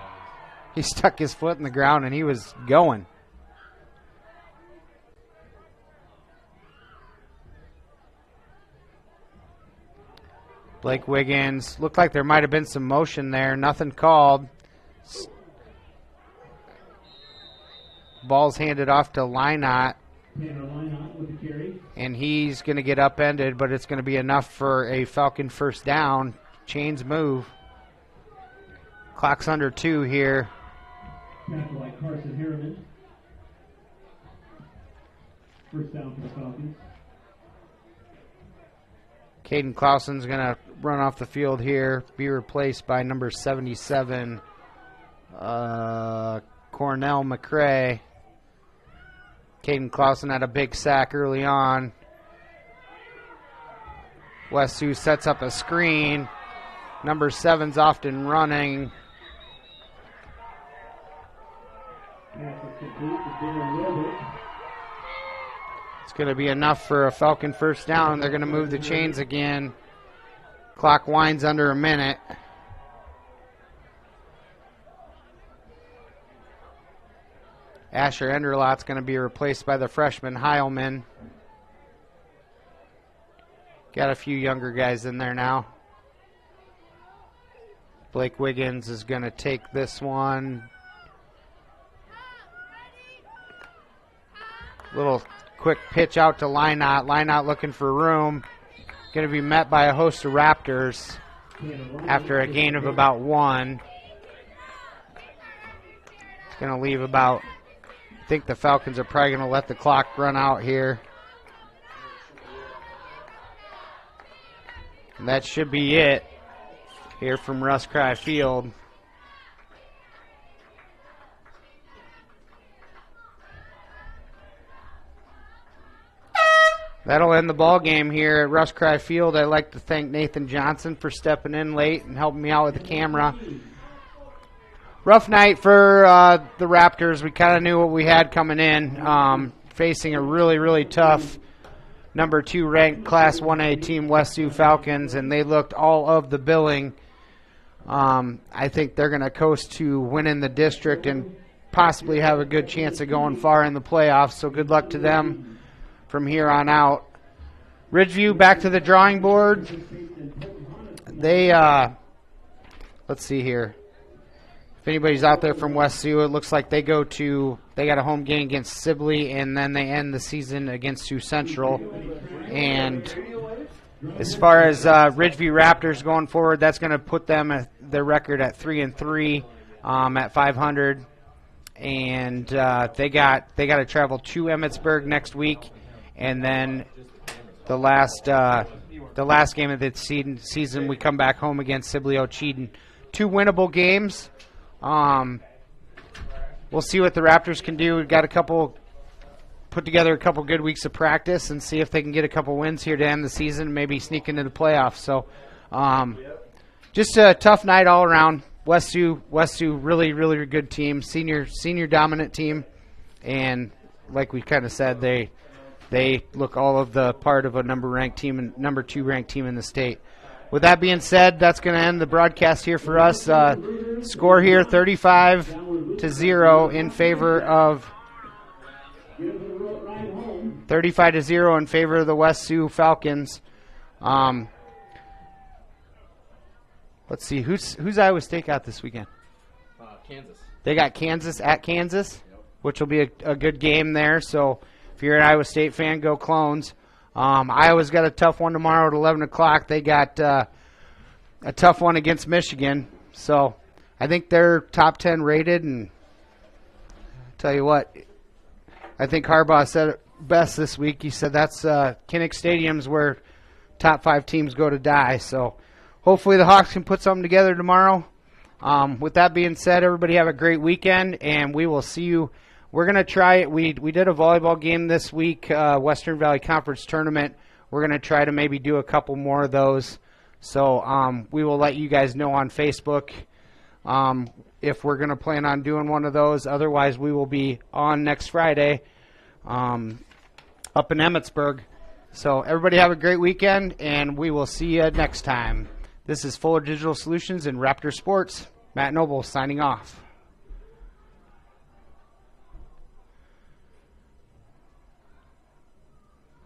He stuck his foot in the ground and he was going. Blake Wiggins, looked like there might have been some motion there. Nothing called. Ball's handed off to Lynott. And he's going to get upended, but it's going to be enough for a Falcon 1st down. Chains move. Clock's under 2 here. Tackle by Carson Harriman. 1st down for the Falcons. Caden Clausen's going to run off the field here, be replaced by number 77, Cornell McCray. Caden Clausen had a big sack early on. West Sioux sets up a screen. Number 7's often running. It's going to be enough for a Falcon 1st down. They're going to move the chains again. Clock winds under a minute. Asher Enderlot's going to be replaced by the freshman Heilman. Got a few younger guys in there now. Blake Wiggins is going to take this one. Little quick pitch out to Lynott. Lynott looking for room. Going to be met by a host of Raptors after a gain of about 1. It's going to leave about, I think the Falcons are probably going to let the clock run out here. And that should be it here from Russ Cry Field. That'll end the ball game here at Russ Cry Field. I'd like to thank Nathan Johnson for stepping in late and helping me out with the camera. Rough night for the Raptors. We kind of knew what we had coming in, facing a really, really tough number 2 ranked Class 1A team, West Sioux Falcons, and they looked all of the billing. I think they're going to coast to winning the district and possibly have a good chance of going far in the playoffs, so good luck to them from here on out. Ridgeview back to the drawing board. They, let's see here. If anybody's out there from West Sioux, it looks like they got a home game against Sibley, and then they end the season against Sioux Central. And as far as Ridgeview Raptors going forward, that's going to put them at their record at 3-3 at 500. And they got to travel to Emmetsburg next week, and then the last game of the season we come back home against Sibley Ocheyedan. 2 winnable games. We'll see what the Raptors can do. We've got a couple put together a couple good weeks of practice and see if they can get a couple wins here to end the season and maybe sneak into the playoffs. So just a tough night all around. West Sioux, really, really good team, senior dominant team, and like we kind of said, they look all of the part of a number 2 ranked team in the state. With that being said, that's going to end the broadcast here for us. Score here 35-0 in favor of 35-0 in favor of the West Sioux Falcons. Let's see, who's Iowa State got this weekend? Kansas. They got Kansas at Kansas, which will be a good game there. So if you're an Iowa State fan, go Clones. Iowa's got a tough one tomorrow at 11 o'clock. They got a tough one against Michigan. So I think they're top 10 rated. And I'll tell you what, I think Harbaugh said it best this week. He said that's Kinnick Stadium's where top 5 teams go to die. So hopefully the Hawks can put something together tomorrow. With that being said, everybody have a great weekend, and we will see you. We're going to try it. We did a volleyball game this week, Western Valley Conference Tournament. We're going to try to maybe do a couple more of those. So we will let you guys know on Facebook if we're going to plan on doing one of those. Otherwise, we will be on next Friday up in Emmetsburg. So everybody have a great weekend, and we will see you next time. This is Fuller Digital Solutions and Raptor Sports. Matt Noble signing off.